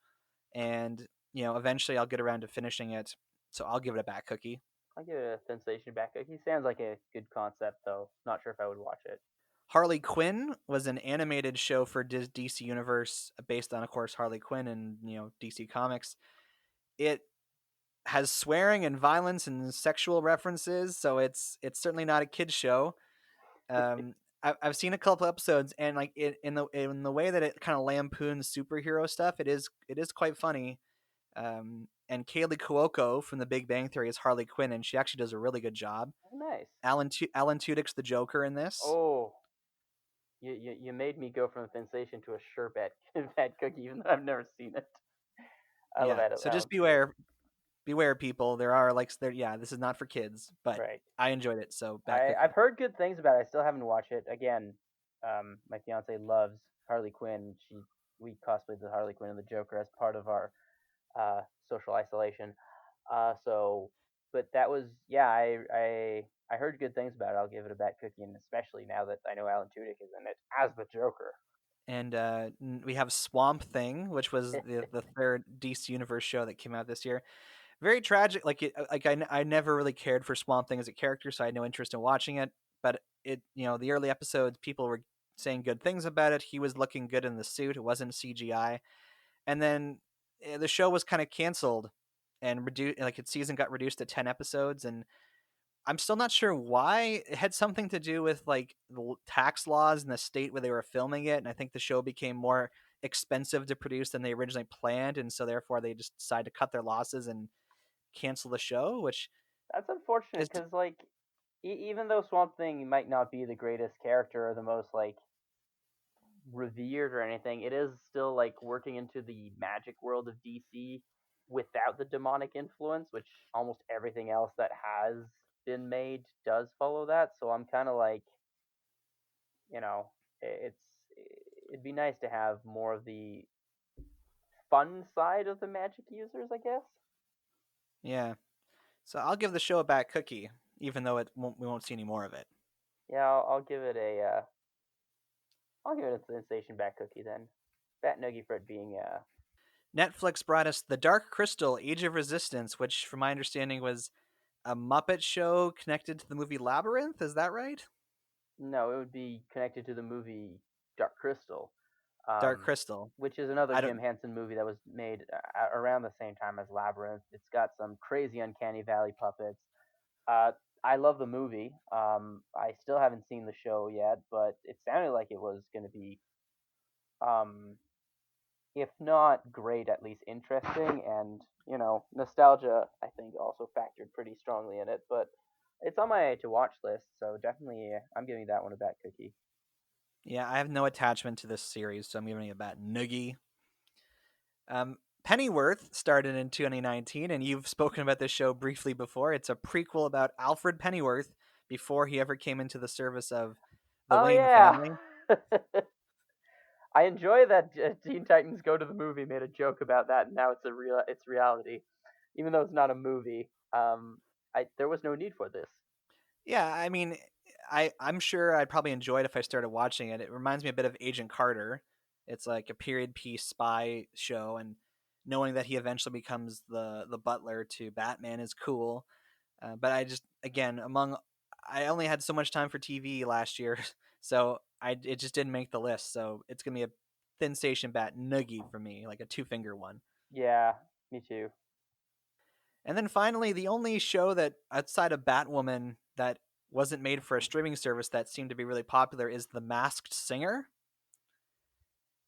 S4: and eventually I'll get around to finishing it. So I'll give it a back cookie.
S2: I'll give it a sensation back. He sounds like a good concept, though. Not sure if I would watch it.
S4: Harley Quinn was an animated show for DC Universe based on, of course, Harley Quinn and DC Comics. It has swearing and violence and sexual references, so it's certainly not a kids show. I've seen a couple episodes, and like in the way that it kind of lampoons superhero stuff, it is quite funny. And Kaylee Cuoco from The Big Bang Theory is Harley Quinn, and she actually does a really good job.
S2: Oh, nice.
S4: Alan Tudyk's the Joker in this.
S2: Oh, you made me go from a sensation to a sure bad cookie, even though I've never seen it. I love
S4: Yeah,
S2: Adam.
S4: so just beware, people. There are like yeah, this is not for kids, but
S2: Right.
S4: I enjoyed it. So back cookie.
S2: I've heard good things about it. I still haven't watched it. Again, my fiance loves Harley Quinn. We cosplayed the Harley Quinn and the Joker as part of our social isolation. But that was I heard good things about it. I'll give it a bad cookie, and especially now that I know Alan Tudyk is in it as the Joker.
S4: And we have Swamp Thing, which was the third DC Universe show that came out this year. Very tragic. I never really cared for Swamp Thing as a character, so I had no interest in watching it. But the early episodes, people were saying good things about it. He was looking good in the suit. It wasn't CGI. And then the show was kind of canceled and reduced. Like its season got reduced to 10 episodes, and I'm still not sure why. It had something to do with like the tax laws in the state where they were filming it, and I think the show became more expensive to produce than they originally planned, and so therefore they just decided to cut their losses and cancel the show, which
S2: That's unfortunate
S4: is
S2: because like even though Swamp Thing might not be the greatest character or the most like revered or anything, it is still like working into the magic world of DC without the demonic influence, which almost everything else that has been made does follow that. So I'm kind of like, you know, it's it'd be nice to have more of the fun side of the magic users, I guess.
S4: yeah. So I'll give the show a back cookie, even though we won't see any more of it.
S2: Yeah, I'll give it I'll give it a sensation back cookie then. Bat noogie for it being
S4: Netflix brought us The Dark Crystal: Age of Resistance, which, from my understanding, was a Muppet show connected to the movie Labyrinth. Is that right?
S2: no, it would be connected to the movie Dark Crystal,
S4: Dark Crystal.
S2: which is another
S4: I
S2: Jim
S4: don't.
S2: Henson movie that was made around the same time as Labyrinth. It's got some crazy Uncanny Valley puppets. Uh, I love the movie. I still haven't seen the show yet, but it sounded like it was going to be, um, if not great, at least interesting. And nostalgia, I think, also factored pretty strongly in it. But It's on my to watch list, so definitely I'm giving that one a bat cookie.
S4: Yeah, I have no attachment to this series, so I'm giving it a bat noogie. Pennyworth started in 2019, and you've spoken about this show briefly before. It's a prequel about Alfred Pennyworth before he ever came into the service of the
S2: Oh
S4: Wayne
S2: yeah.
S4: family.
S2: I enjoy that Teen Titans Go to the Movie made a joke about that, and now it's reality, even though it's not a movie. There was no need for this.
S4: Yeah, I mean, I'm sure I'd probably enjoy it if I started watching it. It reminds me a bit of Agent Carter. It's like a period piece spy show, and knowing that he eventually becomes the butler to Batman is cool. But I just, again, I only had so much time for TV last year, so it just didn't make the list. So it's gonna be a thin station bat noogie for me, like a 2-finger one.
S2: Yeah, me too.
S4: And then finally, the only show that outside of Batwoman that wasn't made for a streaming service that seemed to be really popular is The Masked Singer.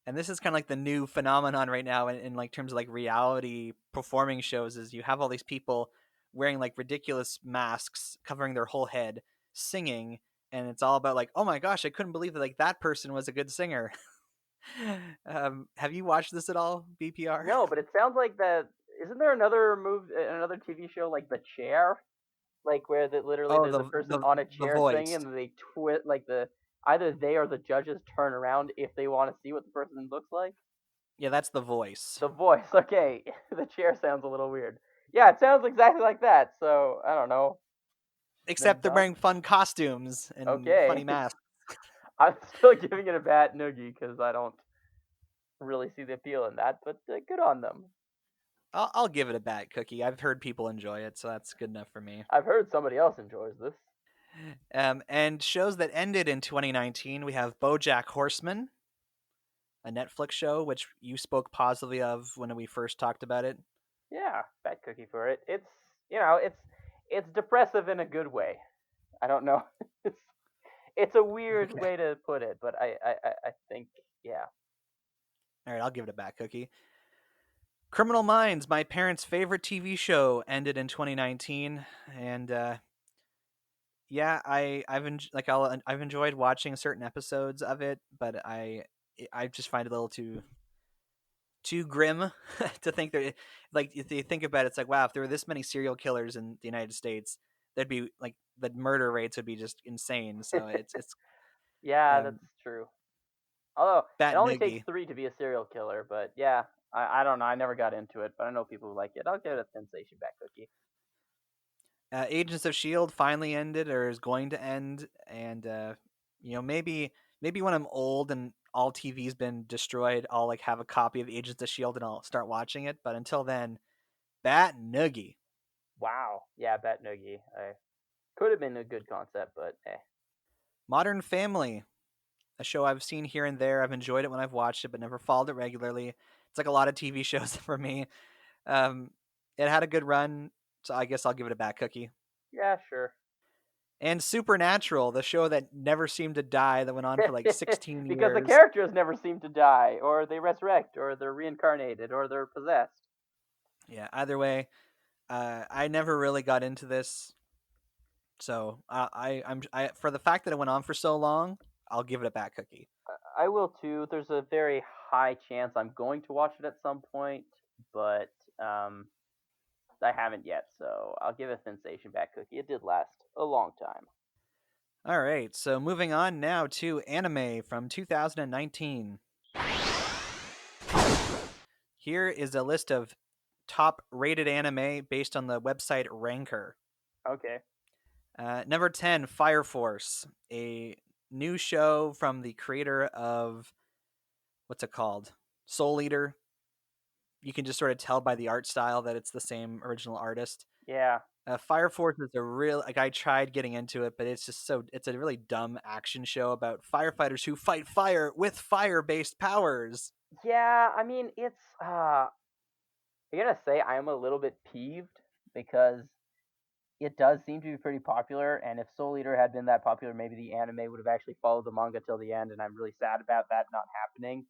S4: And this is kind of like the new phenomenon right now in like terms of like reality performing shows is you have all these people wearing like ridiculous masks covering their whole head singing, and it's all about like, oh my gosh, I couldn't believe that like that person was a good singer. Have you watched this at all, BPR?
S2: No, but it sounds like that. Isn't there another TV show like The Chair, like where literally
S4: Oh,
S2: there's a person on a
S4: the
S2: chair singing,
S4: voice.
S2: and they twist like either they or the judges turn around if they want to see what the person looks like.
S4: Yeah, that's The Voice.
S2: The voice, okay. The chair sounds a little weird. Yeah, it sounds exactly like that. So I don't know. Then
S4: Except they're
S2: done.
S4: wearing fun costumes and funny
S2: Okay,
S4: masks.
S2: I'm still giving it a bat noogie because I don't really see the appeal in that. But good on them.
S4: I'll give it a bat cookie. I've heard people enjoy it, so that's good enough for me.
S2: I've heard somebody else enjoys this.
S4: And shows that ended in 2019, we have BoJack Horseman, a Netflix show, which you spoke positively of when we first talked about it.
S2: Yeah, bat cookie for it. It's depressive in a good way. I don't know. it's it's a weird
S4: Okay.
S2: way to put it, but I think yeah.
S4: All right, I'll give it a bat cookie. Criminal Minds, my parents' favorite TV show, ended in 2019, and yeah, I've enjoyed watching certain episodes of it, but I just find it a little too grim to think that like if you think about it, it's like wow, if there were this many serial killers in the United States, there'd be like the murder rates would be just insane. So it's
S2: Yeah, that's
S4: um,
S2: true. Although it
S4: Bat
S2: only takes
S4: noogie.
S2: 3 to be a serial killer, but yeah, I don't know. I never got into it, but I know people who like it. I'll give it a sensation bat cookie.
S4: Agents of Shield finally ended or is going to end, and maybe when I'm old and all TV's been destroyed, I'll like have a copy of Agents of Shield and I'll start watching it. But until then, Bat noogie.
S2: Wow. Yeah, bat noogie. I could have been a good concept, but eh.
S4: Modern Family, a show I've seen here and there. I've enjoyed it when I've watched it, but never followed it regularly. It's like a lot of TV shows for me. Um, it had a good run, so I guess I'll give it a bat cookie.
S2: Yeah, sure.
S4: And Supernatural, the show that never seemed to die, that went on for like 16
S2: Because the
S4: years.
S2: characters never seem to die, or they resurrect, or they're reincarnated, or they're possessed.
S4: Yeah, either way, I never really got into this, so I for the fact that it went on for so long, I'll give it a bat cookie.
S2: I will too. There's a very high chance I'm going to watch it at some point, but I haven't yet, so I'll give it a sensation bat cookie. It did last a long time.
S4: All right, so moving on now to anime from 2019. Here is a list of top rated anime based on the website Ranker.
S2: Okay.
S4: Number 10, Fire Force, a new show from the creator of what's it called? Soul Eater. You can just sort of tell by the art style that it's the same original artist.
S2: Yeah.
S4: Fire Force is a real like I tried getting into it, but it's a really dumb action show about firefighters who fight fire with fire-based powers.
S2: Yeah, I mean, I gotta say, I am a little bit peeved because it does seem to be pretty popular, and if Soul Eater had been that popular, maybe the anime would have actually followed the manga till the end, and I'm really sad about that not happening.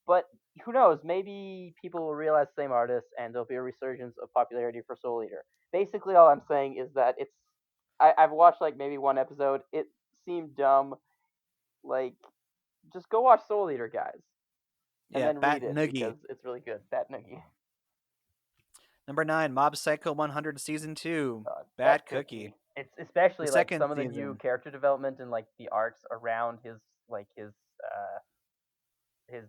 S2: But who knows? Maybe people will realize the same artist, and there'll be a resurgence of popularity for Soul Eater. Basically, all I'm saying is that I've watched like maybe one episode. It seemed dumb. Like, just go watch Soul Eater, guys, and
S4: Yeah,
S2: then read
S4: Bat
S2: it
S4: Noogie.
S2: because it's really good. Bat Noogie.
S4: Number 9, Mob Psycho 100 Season 2,
S2: Bat
S4: Bat Cookie.
S2: It's
S4: The
S2: especially like
S4: second
S2: some of the new
S4: season.
S2: character development and like the arcs around his like his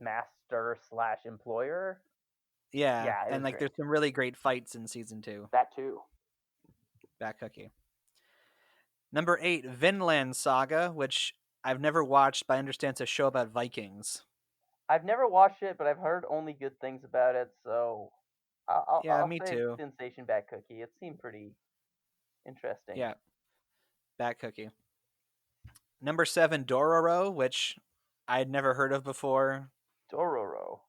S2: master slash employer.
S4: Yeah,
S2: Yeah, it
S4: and
S2: was
S4: like
S2: great.
S4: there's some really great fights in Season 2,
S2: That too.
S4: Bat Cookie. Number 8, Vinland Saga, which I've never watched, but I understand it's a show about Vikings.
S2: I've never watched it, but I've heard only good things about it. So
S4: Yeah,
S2: I'll
S4: me
S2: say
S4: too.
S2: Sensation Bat Cookie. It seemed pretty interesting.
S4: Yeah, Bat Cookie. Number 7, Dororo, which I had never heard of before.
S2: Dororo.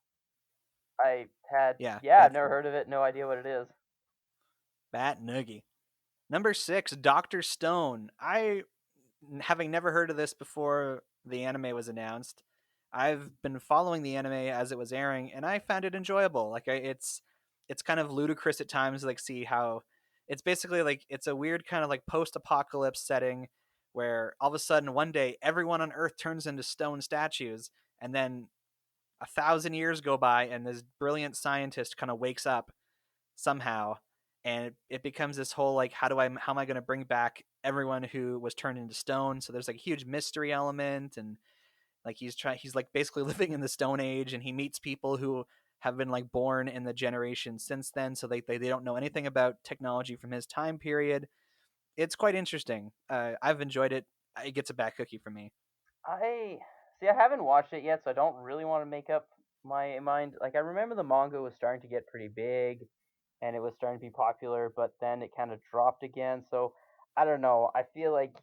S4: Yeah,
S2: I've never heard of it. No idea what it is.
S4: Bat Noogie. Number 6, Doctor Stone. Having never heard of this before the anime was announced, I've been following the anime as it was airing, and I found it enjoyable. It's kind of ludicrous at times, like see how it's basically like it's a weird kind of like post-apocalypse setting where all of a sudden one day everyone on Earth turns into stone statues, and then 1,000 years go by, and this brilliant scientist kind of wakes up somehow, and it becomes this whole like how am I going to bring back everyone who was turned into stone. So there's like a huge mystery element, and like he's like basically living in the stone age, and he meets people who have been like born in the generation since then, so they don't know anything about technology from his time period. It's quite interesting. I've enjoyed it. It gets a back cookie from me.
S2: I see. I haven't watched it yet, so I don't really want to make up my mind. Like, I remember the manga was starting to get pretty big, and it was starting to be popular, but then it kind of dropped again. So I don't know. I feel like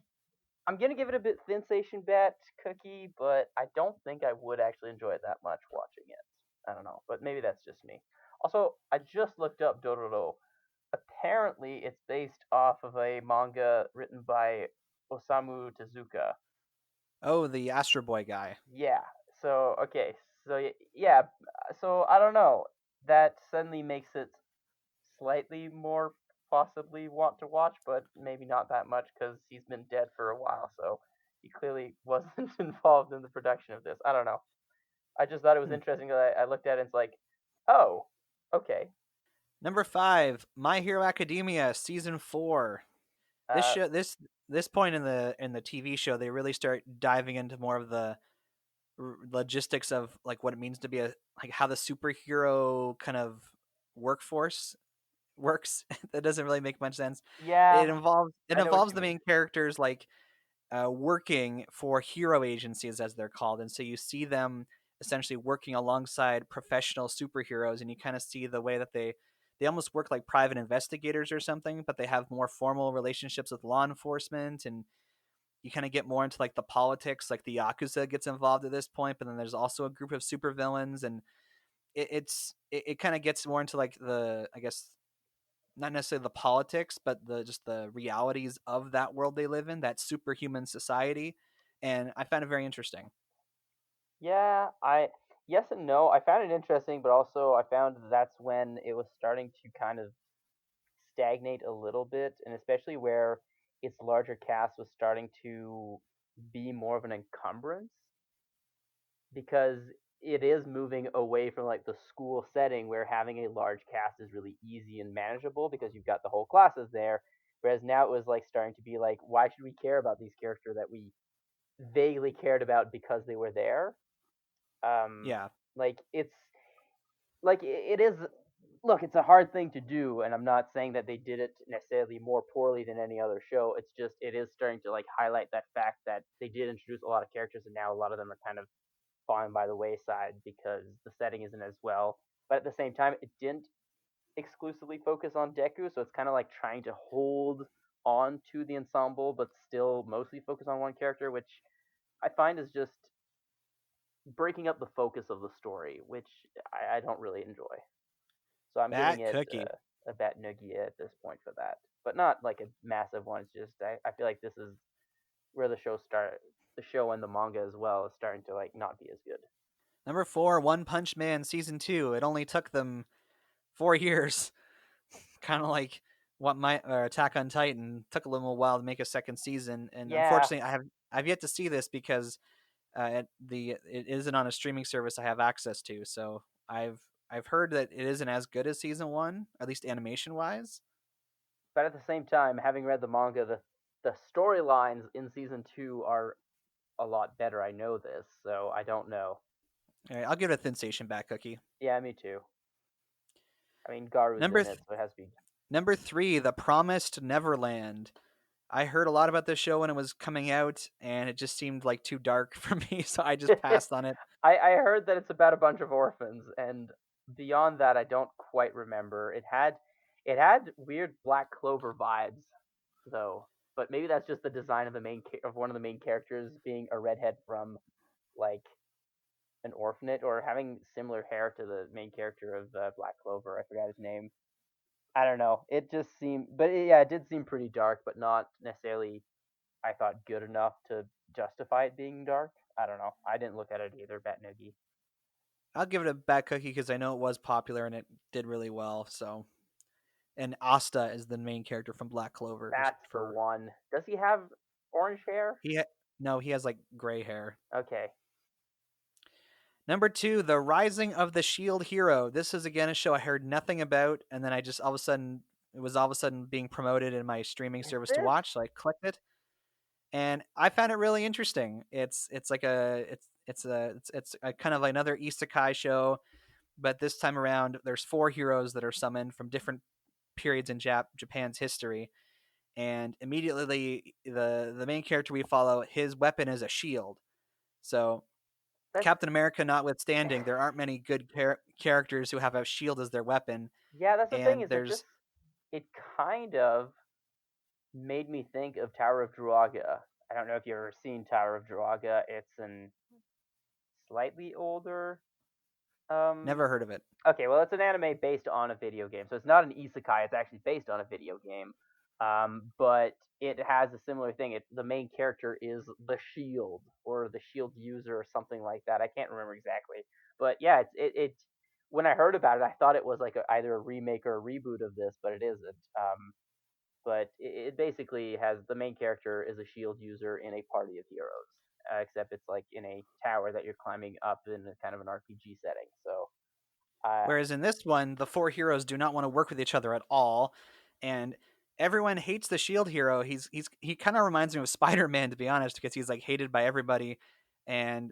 S2: I'm gonna give it a bit sensation bat cookie, but I don't think I would actually enjoy it that much watching it. I don't know, but maybe that's just me. Also, I just looked up Dororo. Apparently, it's based off of a manga written by Osamu Tezuka.
S4: Oh, the Astro Boy guy.
S2: Yeah. So okay. So yeah. So I don't know. That suddenly makes it slightly more possibly want to watch, but maybe not that much because he's been dead for a while. So he clearly wasn't involved in the production of this. I don't know. I just thought it was
S4: Hmm.
S2: interesting that I looked at it and it's like, oh, okay.
S4: Number 5, My Hero Academia season 4. This
S2: Uh,
S4: show this point in the TV show, they really start diving into more of the logistics of like what it means to be a like how the superhero kind of workforce works. That doesn't really make much sense.
S2: yeah,
S4: It
S2: I know what
S4: involves
S2: you
S4: the
S2: mean.
S4: main characters like working for hero agencies as they're called, and so you see them essentially working alongside professional superheroes, and you kind of see the way that they almost work like private investigators or something, but they have more formal relationships with law enforcement, and you kind of get more into like the politics, like the Yakuza gets involved at this point, but then there's also a group of supervillains, and it kind of gets more into like the, I guess, not necessarily the politics, but the just the realities of that world they live in, that superhuman society, and I found it very interesting.
S2: Yeah, I yes and no. I found it interesting, but also I found that's when it was starting to kind of stagnate a little bit, and especially where its larger cast was starting to be more of an encumbrance because it is moving away from like the school setting where having a large cast is really easy and manageable because you've got the whole classes there. Whereas now it was like starting to be like, why should we care about these characters that we vaguely cared about because they were there? Um,
S4: Yeah,
S2: like it is look, it's a hard thing to do, and I'm not saying that they did it necessarily more poorly than any other show. It's just it is starting to like highlight that fact that they did introduce a lot of characters, and now a lot of them are kind of falling by the wayside because the setting isn't as well. But at the same time, it didn't exclusively focus on Deku, so it's kind of like trying to hold on to the ensemble, but still mostly focus on one character, which I find is just breaking up the focus of the story, which I don't really enjoy. So I'm giving
S4: Bat
S2: it
S4: Cookie.
S2: a bet noogie at this point for that, but not like a massive one. It's just I feel like this is where the show and the manga as well is starting to like not be as good.
S4: Number 4, One Punch Man season 2. It only took them 4 years, kind of like what my Attack on Titan took a little while to make a second season, and
S2: Yeah,
S4: unfortunately, I've yet to see this because it isn't on a streaming service I have access to. So I've heard that it isn't as good as season one, at least animation wise.
S2: but at the same time, having read the manga, the storylines in season 2 are a lot better. I know this, so I don't know.
S4: All right, I'll give it a Thin Station back cookie.
S2: Yeah, me too. I mean, Garu's
S4: Number
S2: in it, so it has to be.
S4: Number 3, The Promised Neverland. I heard a lot about this show when it was coming out, and it just seemed like too dark for me, so I just passed on it.
S2: I heard that it's about a bunch of orphans, and beyond that, I don't quite remember. It had weird Black Clover vibes, though. But maybe that's just the design of of one of the main characters being a redhead from like an orphanage or having similar hair to the main character of Black Clover. I forgot his name. I don't know. It just seemed, but yeah, it did seem pretty dark, but not necessarily. I thought good enough to justify it being dark. I don't know. I didn't look at it either. Bet Noogie.
S4: I'll give it a back cookie because I know it was popular and it did really well. So, and Asta is the main character from Black Clover.
S2: That's the one. Does he have orange hair?
S4: No, he has like gray hair.
S2: Okay.
S4: Number 2, The Rising of the Shield Hero. This is again a show I heard nothing about, and then I just all of a sudden it was all of a sudden being promoted in my streaming
S2: Is
S4: service to
S2: this?
S4: watch, so I clicked it, and I found it really interesting. It's like it's a kind of another isekai show, but this time around there's 4 heroes that are summoned from different periods in Japan's history, and immediately the main character we follow, his weapon is a shield. So
S2: That's
S4: Captain America notwithstanding, there aren't many good characters who have a shield as their weapon,
S2: yeah. That's the thing
S4: and
S2: is
S4: there's
S2: it kind of made me think of Tower of Druaga. I don't know if you've ever seen Tower of Druaga. It's an slightly older.
S4: never heard of it.
S2: Okay, well, it's an anime based on a video game, so it's not an isekai. It's actually based on a video game. But it has a similar thing. The main character is the shield or the shield user or something like that. I can't remember exactly, but yeah, it. When I heard about it, I thought it was like either a remake or a reboot of this, but it isn't. But it basically has the main character is a shield user in a party of heroes, except it's like in a tower that you're climbing up in a kind of an RPG setting. So
S4: Whereas in this one, the 4 heroes do not want to work with each other at all, and everyone hates the shield hero. He kind of reminds me of Spider-Man, to be honest, because he's like hated by everybody, and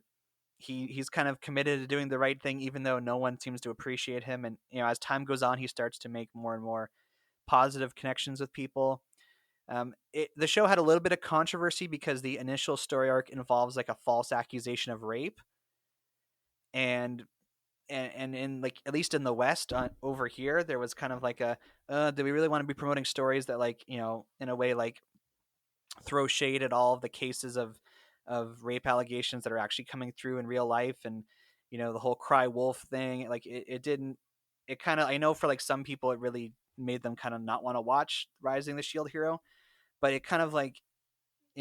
S4: he's kind of committed to doing the right thing even though no one seems to appreciate him. And as time goes on, he starts to make more and more positive connections with people. The show had a little bit of controversy because the initial story arc involves like a false accusation of rape, and in like at least in the West over here, there was kind of like a do we really want to be promoting stories that like in a way like throw shade at all of the cases of rape allegations that are actually coming through in real life, and the whole cry wolf thing, like it didn't, it kind of, I know for like some people it really made them kind of not want to watch Rising the Shield Hero, but it kind of like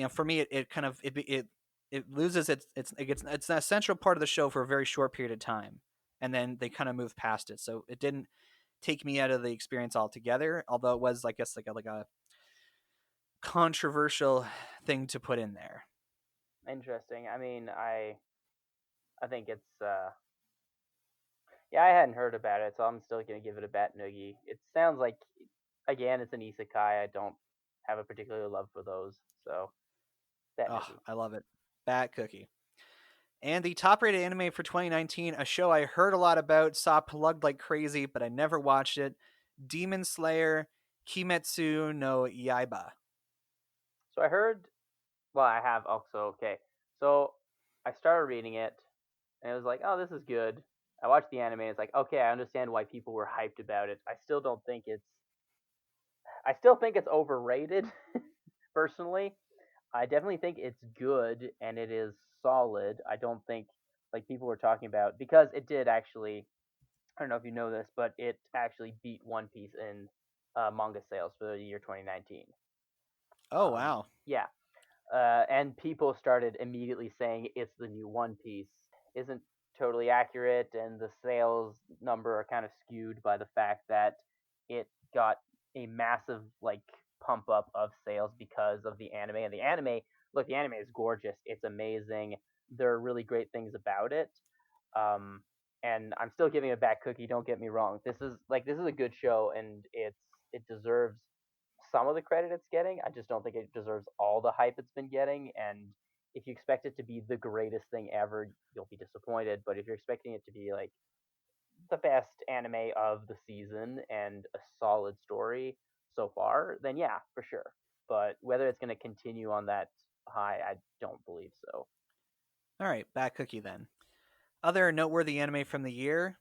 S4: for me it kind of it loses it's an essential part of the show for a very short period of time, and then they kind of move past it, so it didn't take me out of the experience altogether, although it was, I guess, like a controversial thing to put in there.
S2: interesting. I mean, I think it's yeah, I hadn't heard about it, so I'm still gonna give it a bat noogie. It sounds like again, it's an isekai. I don't have a particular love for those, so bat
S4: Oh,
S2: noogie.
S4: I love it. Bat cookie. And the top rated anime for 2019, a show I heard a lot about, saw plugged like crazy, but I never watched it. Demon Slayer Kimetsu no Yaiba.
S2: So I heard. Well, I have also okay. So I started reading it, and it was like, oh, this is good. I watched the anime. And it's like, okay, I understand why people were hyped about it. I still don't think it's. I still think it's overrated, personally. I definitely think it's good and it is solid. I don't think like people were talking about because it did actually. I don't know if you know this, but it actually beat One Piece in manga sales for the year 2019.
S4: Oh, wow.
S2: Yeah, and people started immediately saying it's the new One Piece. Isn't totally accurate, and the sales number are kind of skewed by the fact that it got a massive like pump up of sales because of the anime. And the anime, look, the anime is gorgeous. It's amazing. There are really great things about it. Um, and I'm still giving it back cookie. Don't get me wrong. This is a good show, and it deserves some of the credit it's getting. I just don't think it deserves all the hype it's been getting. And if you expect it to be the greatest thing ever, you'll be disappointed. But if you're expecting it to be like the best anime of the season and a solid story so far, then yeah, for sure. But whether it's going to continue on that high, I don't believe so.
S4: All right, back cookie then. Other noteworthy anime from the year.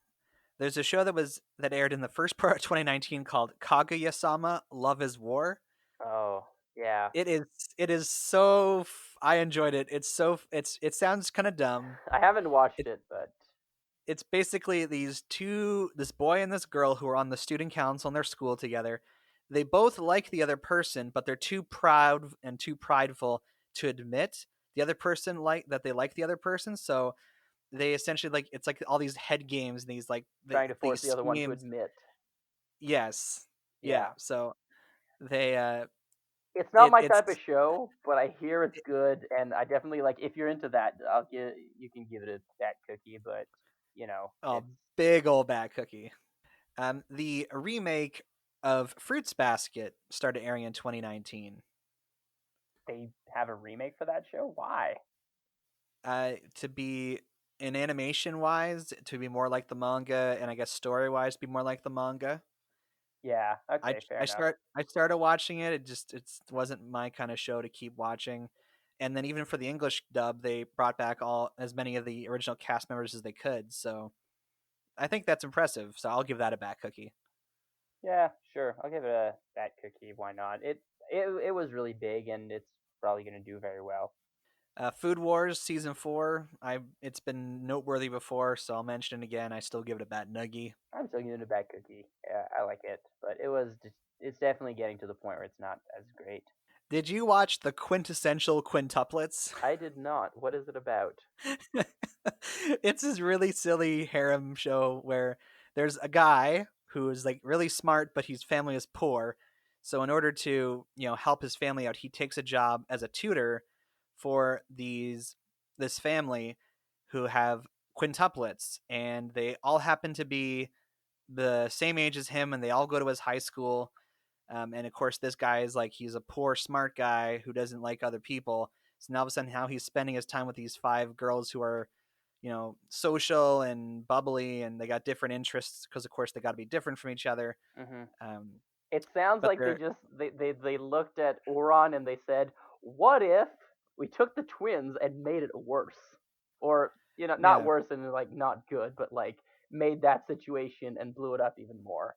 S4: There's a show that aired in the first part of 2019 called Kaguya-sama: Love is War.
S2: Oh, yeah.
S4: It is it is so I enjoyed it. It sounds kind of dumb.
S2: I haven't watched
S4: It,
S2: it, but
S4: it's basically this boy and this girl who are on the student council in their school together. They both like the other person, but they're too proud and too prideful to admit the other person they like the other person. So they essentially like it's like all these head games and
S2: trying to force
S4: these
S2: the other one to
S4: schemes.
S2: admit.
S4: Yes. Yeah.
S2: Yeah.
S4: So they
S2: It's not my
S4: it's
S2: type of show, but I hear it's good, and I definitely like. If you're into that, you can give it a that cookie, but
S4: a
S2: it's
S4: big old bad cookie. The remake of Fruits Basket started airing in 2019.
S2: they have a remake for that show. Why?
S4: To be in animation wise, to be more like the manga, and I guess story wise, be more like the manga.
S2: Yeah.
S4: I
S2: Okay. Fair enough.
S4: I started watching it. It wasn't my kind of show to keep watching. And then even for the English dub, they brought back all as many of the original cast members as they could. So I think that's impressive. So I'll give that a back cookie.
S2: Yeah. Sure. I'll give it a that cookie. Why not? It was really big, and it's probably gonna do very well.
S4: Food Wars season 4. It's been noteworthy before, so I'll mention it again. I still give it a bat nuggy.
S2: I'm still giving it a bad cookie. Yeah, I like it, but it's definitely getting to the point where it's not as great.
S4: Did you watch the quintessential quintuplets?
S2: I did not. What is it about?
S4: It's this really silly harem show where there's a guy who is like really smart, but his family is poor. So in order to help his family out, he takes a job as a tutor for this family who have quintuplets, and they all happen to be the same age as him, and they all go to his high school. And of course, this guy is like he's a poor, smart guy who doesn't like other people. So now all of a sudden, how he's spending his time with these 5 girls who are, social and bubbly, and they got different interests because, of course, they got to be different from each other.
S2: Hmm.
S4: Um,
S2: It sounds
S4: but
S2: like
S4: they're
S2: they looked at Oron and they said, "What if we took the twins and made it worse?" Or not
S4: yeah,
S2: worse and like not good, but like made that situation and blew it up even more.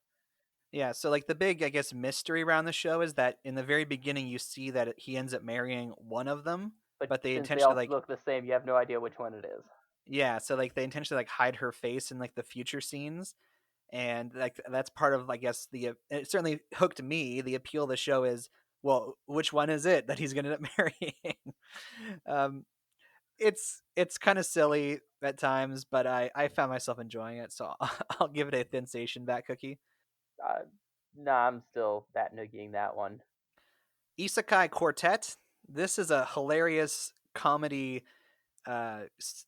S4: yeah. So like the big, I guess, mystery around the show is that in the very beginning, you see that he ends up marrying one of them,
S2: But
S4: but they
S2: since they
S4: intentionally
S2: all
S4: like
S2: look the same, you have no idea which one it is.
S4: yeah, so like they intentionally like hide her face in like the future scenes, and like that's part of I guess it certainly hooked me. The appeal of the show is well, which one is it that he's going to end up marrying? um, it's kind of silly at times, but I found myself enjoying it, so I'll give it a sensation back cookie.
S2: Uh, nah, I'm still that noogieing that one.
S4: Isekai Quartet. This is a hilarious comedy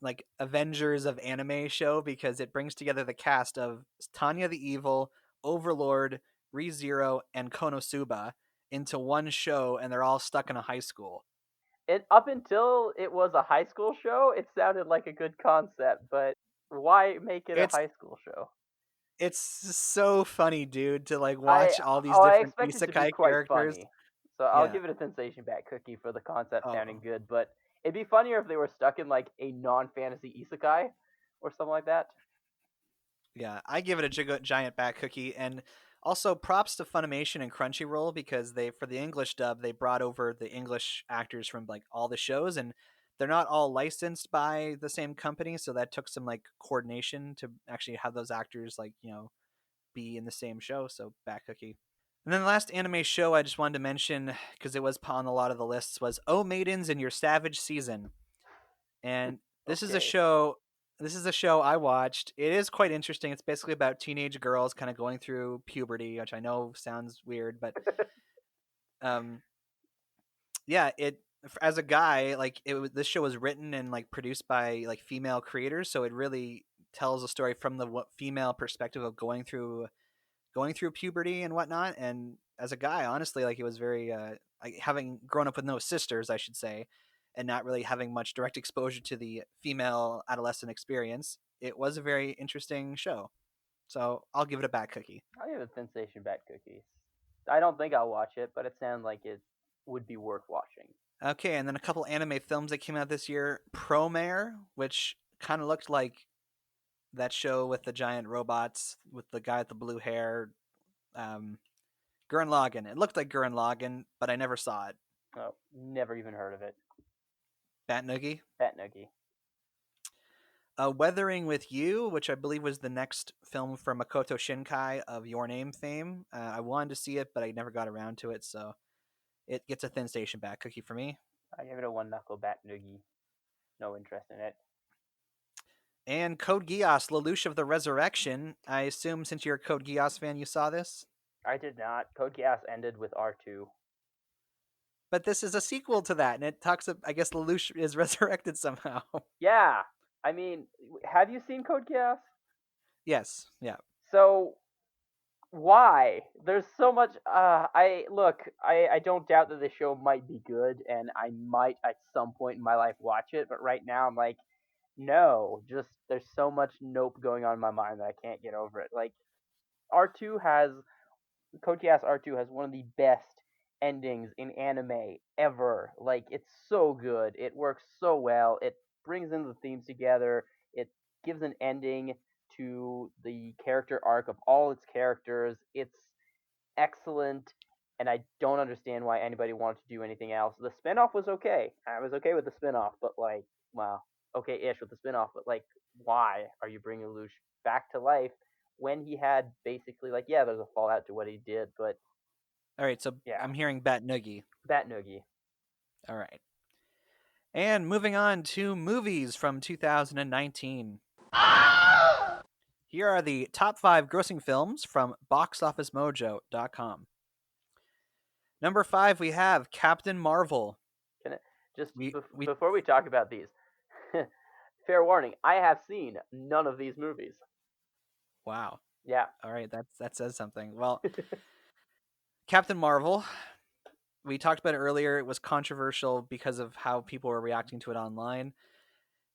S4: like Avengers of anime show because it brings together the cast of Tanya the Evil, Overlord, ReZero, and Konosuba into one show, and they're all stuck in a high school.
S2: It up until it was a high school show, it sounded like a good concept, but why make it a
S4: It's
S2: high school show?
S4: it's so funny, dude, to like watch all these
S2: I
S4: different
S2: expect it to be
S4: isekai
S2: quite
S4: characters.
S2: funny. So I'll
S4: Yeah.
S2: give it a sensation bat cookie for the concept sounding
S4: Oh,
S2: good, but it'd be funnier if they were stuck in like a non-fantasy isekai or something like that.
S4: yeah. I give it a giant bat cookie, and also props to Funimation and Crunchyroll because they for the English dub they brought over the English actors from like all the shows, and they're not all licensed by the same company, so that took some like coordination to actually have those actors like be in the same show. So bat cookie. And then the last anime show I just wanted to mention because it was on a lot of the lists was Oh Maidens in Your Savage Season, and this is a
S2: Okay.
S4: show. This is a show I watched. It is quite interesting. It's basically about teenage girls kind of going through puberty, which I know sounds weird, but um, yeah, as a guy, like this show was written and like produced by like female creators, so it really tells a story from the female perspective of going through puberty and whatnot. And as a guy, honestly, like it was very like having grown up with no sisters, I should say, and not really having much direct exposure to the female adolescent experience. It was a very interesting show. So I'll give it a bat cookie.
S2: I'll give it Sensation Bat Cookies. I don't think I'll watch it, but it sounds like it would be worth watching.
S4: Okay, and then a couple anime films that came out this year. Promare, which kind of looked like that show with the giant robots with the guy with the blue hair. Um, Gurren Lagann. It looked like Gurren Lagann, but I never saw it.
S2: Oh, never even heard of it.
S4: Bat Noogie.
S2: Bat Noogie.
S4: Weathering with You, which I believe was the next film for Makoto Shinkai of Your Name fame. I wanted to see it, but I never got around to it, so it gets a Thin Station Bat cookie for me.
S2: I give it a one knuckle Bat Noogie. No interest in it.
S4: And Code Geass, Lelouch of the Resurrection. I assume since you're a Code Geass fan, you saw this?
S2: I did not. Code Geass ended with R2.
S4: But this is a sequel to that, and it talks, I guess Lelouch is resurrected somehow.
S2: Yeah. I mean, have you seen Code Geass?
S4: Yes, yeah.
S2: So, why? There's so much. I don't doubt that the show might be good, and I might at some point in my life watch it. But right now, I'm like, no. Just there's so much nope going on in my mind that I can't get over it. Like, R2 has Code Geass R2 has one of the best endings in anime ever. Like, it's so good. It works so well. It brings in the themes together. It gives an ending to the character arc of all its characters. It's excellent, and I don't understand why anybody wanted to do anything else. The spinoff was okay. I was okay with the spinoff, but like, well, okay-ish with the spinoff, but like, why are you bringing Lelouch back to life when he had basically like, yeah, there's a fallout to what he did, but
S4: All right, so
S2: yeah,
S4: I'm hearing Bat Noogie.
S2: Bat Noogie.
S4: All right. And moving on to movies from 2019. Here are the top 5 grossing films from boxofficemojo.com. Number 5, we have Captain Marvel.
S2: Can it just
S4: We-
S2: before we talk about these, fair warning, I have seen none of these movies.
S4: Wow.
S2: Yeah.
S4: All right, that says something. Well, Captain Marvel, we talked about it earlier. It was controversial because of how people were reacting to it online.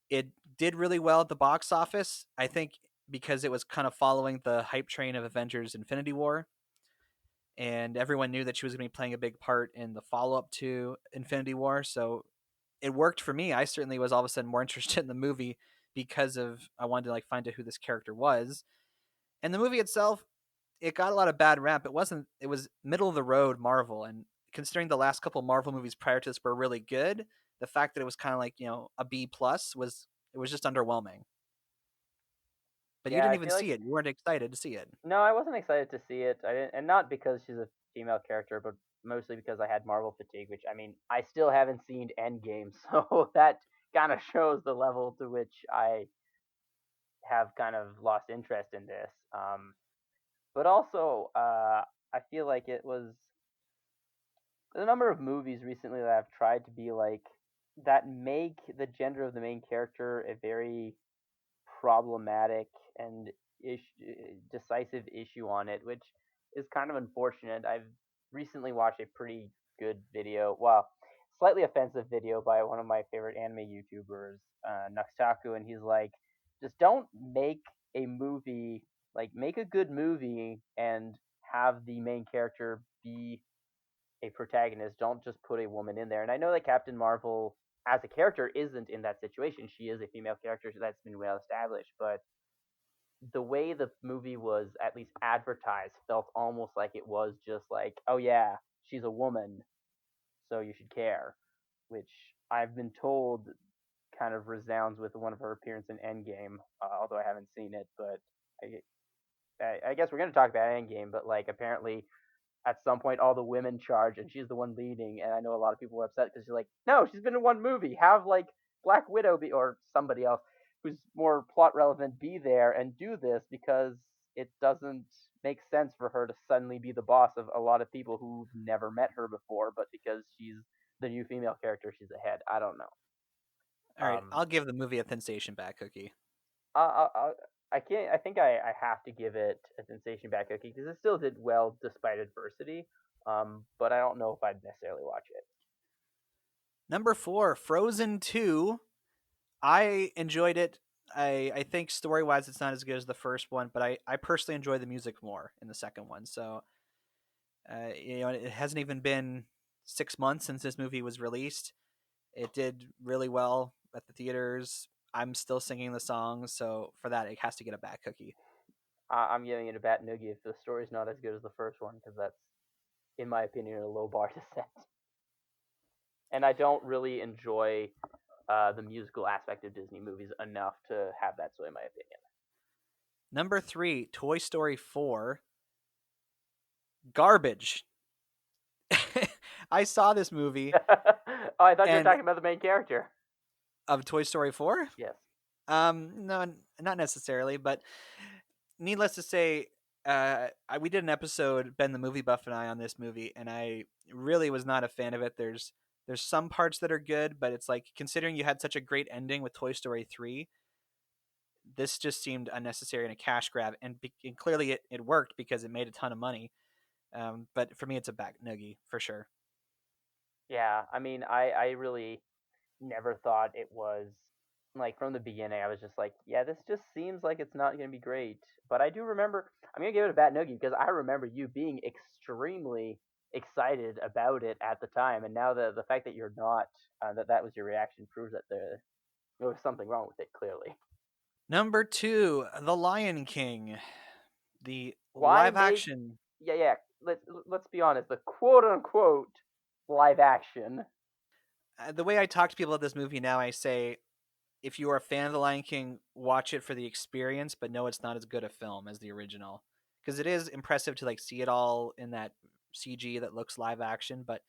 S4: It did really well at the box office, I think, because it was kind of following the hype train of Avengers Infinity War. And everyone knew that she was going to be playing a big part in the follow-up to Infinity War. So it worked for me. I certainly was all of a sudden more interested in the movie because of I wanted to like find out who this character was. And the movie itself, it got a lot of bad rap. It was middle of the road Marvel, and considering the last couple Marvel movies prior to this were really good, the fact that it was kind of like, a B plus was just underwhelming. But you
S2: Yeah,
S4: didn't
S2: I
S4: even
S2: feel
S4: see it. You weren't excited to see it.
S2: No, I wasn't excited to see it. I didn't, and not because she's a female character, but mostly because I had Marvel fatigue. Which I mean, I still haven't seen Endgame, so that kind of shows the level to which I have kind of lost interest in this. But also, I feel like it was a number of movies recently that I've tried to be like that make the gender of the main character a very problematic and decisive issue on it, which is kind of unfortunate. I've recently watched a pretty good video, well, slightly offensive video by one of my favorite anime YouTubers, Nuxtaku, and he's like, just don't make a movie, like, make a good movie and have the main character be a protagonist. Don't just put a woman in there. And I know that Captain Marvel as a character isn't in that situation. She is a female character that's been well established, but the way the movie was at least advertised felt almost like it was just like, oh yeah, she's a woman, so you should care, which I've been told kind of resounds with one of her appearances in Endgame, although I haven't seen it, but I guess we're going to talk about Endgame, but like apparently at some point all the women charge and she's the one leading, and I know a lot of people were upset because she's like, no, she's been in one movie, have like Black Widow be or somebody else who's more plot relevant be there and do this, because it doesn't make sense for her to suddenly be the boss of a lot of people who've never met her before, but because she's the new female character, she's ahead. I don't know.
S4: All right,
S2: Um,
S4: I'll give the movie a thin station back cookie.
S2: I can't. I think I have to give it a sensation back cookie because it still did well despite adversity. But I don't know if I'd necessarily watch it.
S4: Number 4, Frozen 2. I enjoyed it. I think story wise it's not as good as the first one, but I personally enjoy the music more in the second one. So it hasn't even been 6 months since this movie was released. It did really well at the theaters. I'm still singing the songs, so for that it has to get a back cookie.
S2: I'm giving it a bat noogie if the story's not as good as the first one, because that's, in my opinion, a low bar to set. And I don't really enjoy the musical aspect of Disney movies enough to have that sway my opinion.
S4: Number 3, Toy Story 4. Garbage. I saw this movie
S2: Oh, I thought you were
S4: and
S2: talking about the main character.
S4: of Toy Story 4.
S2: Yes.
S4: No, not necessarily, but needless to say, we did an episode, Ben the Movie Buff and I, on this movie, and I really was not a fan of it. There's some parts that are good, but it's like, considering you had such a great ending with Toy Story 3, this just seemed unnecessary and a cash grab, and clearly it worked because it made a ton of money. But for me, it's a back noogie for sure.
S2: Yeah, I mean, I really never thought it was, like, from the beginning. I was just like, yeah, this just seems like it's not going to be great. But I do remember, I'm going to give it a bat noogie because I remember you being extremely excited about it at the time. And now the fact that you're not, that was your reaction, proves that there was something wrong with it, clearly.
S4: Number 2, The Lion King, the
S2: Why
S4: live
S2: make,
S4: action.
S2: yeah, let's be honest, the quote unquote live action.
S4: The way I talk to people about this movie now, I say, if you are a fan of The Lion King, watch it for the experience, but no, it's not as good a film as the original, because it is impressive to like see it all in that CG that looks live action, but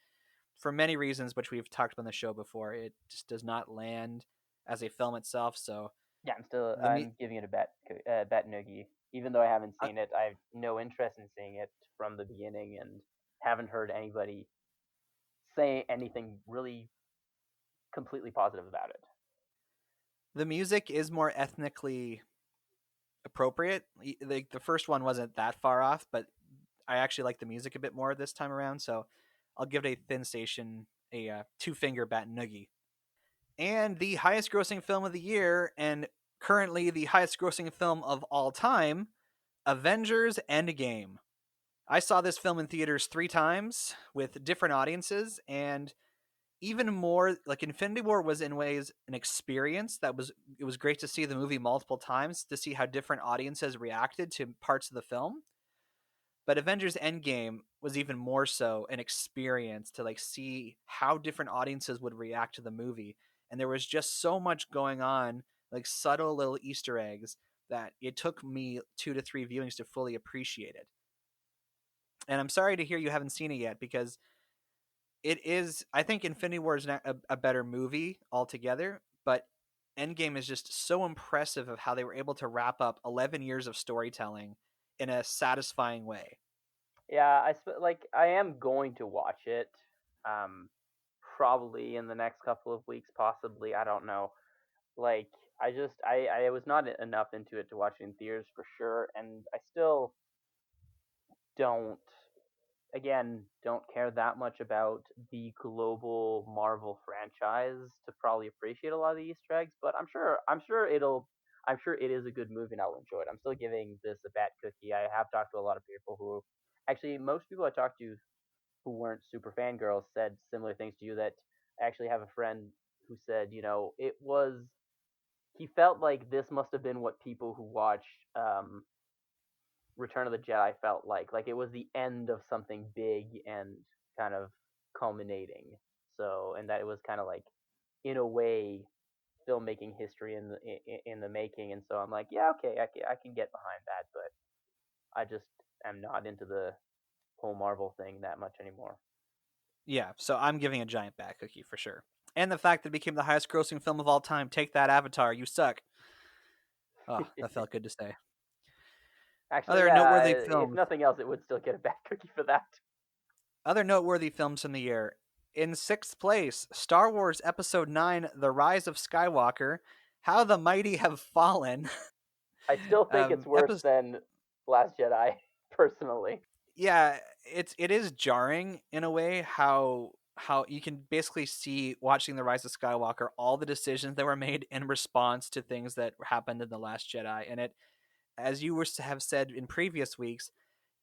S4: for many reasons, which we've talked about on the show before, it just does not land as a film itself. So
S2: Yeah,
S4: the me,
S2: I'm giving it a bat noogie. Even though I haven't
S4: uh,
S2: seen it, I have no interest in seeing it from the beginning, and haven't heard anybody say anything really completely positive about it.
S4: the music is more ethnically appropriate. The first one wasn't that far off, but I actually like the music a bit more this time around. So I'll give it a thin station, a two-finger bat noogie. And the highest grossing film of the year, and currently the highest grossing film of all time, Avengers Endgame. I saw this film in theaters 3 times with different audiences, and even more, like, Infinity War was in ways an experience it was great to see the movie multiple times to see how different audiences reacted to parts of the film. But Avengers Endgame was even more so an experience to like see how different audiences would react to the movie. And there was just so much going on, like subtle little Easter eggs, that it took me 2 to 3 viewings to fully appreciate it. And I'm sorry to hear you haven't seen it yet, because it is, I think Infinity War is a better movie altogether, but Endgame is just so impressive of how they were able to wrap up 11 years of storytelling in a satisfying way.
S2: Yeah, I am going to watch it, um, probably in the next couple of weeks, possibly. I don't know. Like, I was not enough into it to watch it in theaters for sure, and I still don't, again, don't care that much about the global Marvel franchise to probably appreciate a lot of the Easter eggs. But I'm sure it is a good movie and I'll enjoy it. I'm still giving this a bat cookie. I have talked to a lot of people who, actually, most people I talked to who weren't super fangirls said similar things to you. That I actually have a friend who said, it was, he felt like this must have been what people who watched Return of the Jedi felt like. Like, it was the end of something big and kind of culminating. So, and that it was kind of like, in a way, filmmaking history in the making. And so I'm like, yeah, okay, I can get behind that, but I just am not into the whole Marvel thing that much anymore.
S4: Yeah, so I'm giving a giant back cookie for sure. And the fact that it became the highest grossing film of all time. Take that, Avatar. You suck. Oh, that felt good to say.
S2: Actually,
S4: Other
S2: yeah.
S4: noteworthy
S2: If
S4: films.
S2: nothing else, it would still get a bad cookie for that.
S4: Other noteworthy films from the year. In sixth place, Star Wars Episode 9, The Rise of Skywalker, How the Mighty Have Fallen.
S2: I still think it's worse
S4: Episode,
S2: than Last Jedi, personally.
S4: yeah, it is jarring in a way how you can basically see watching The Rise of Skywalker all the decisions that were made in response to things that happened in The Last Jedi. And it, as you were to have said in previous weeks,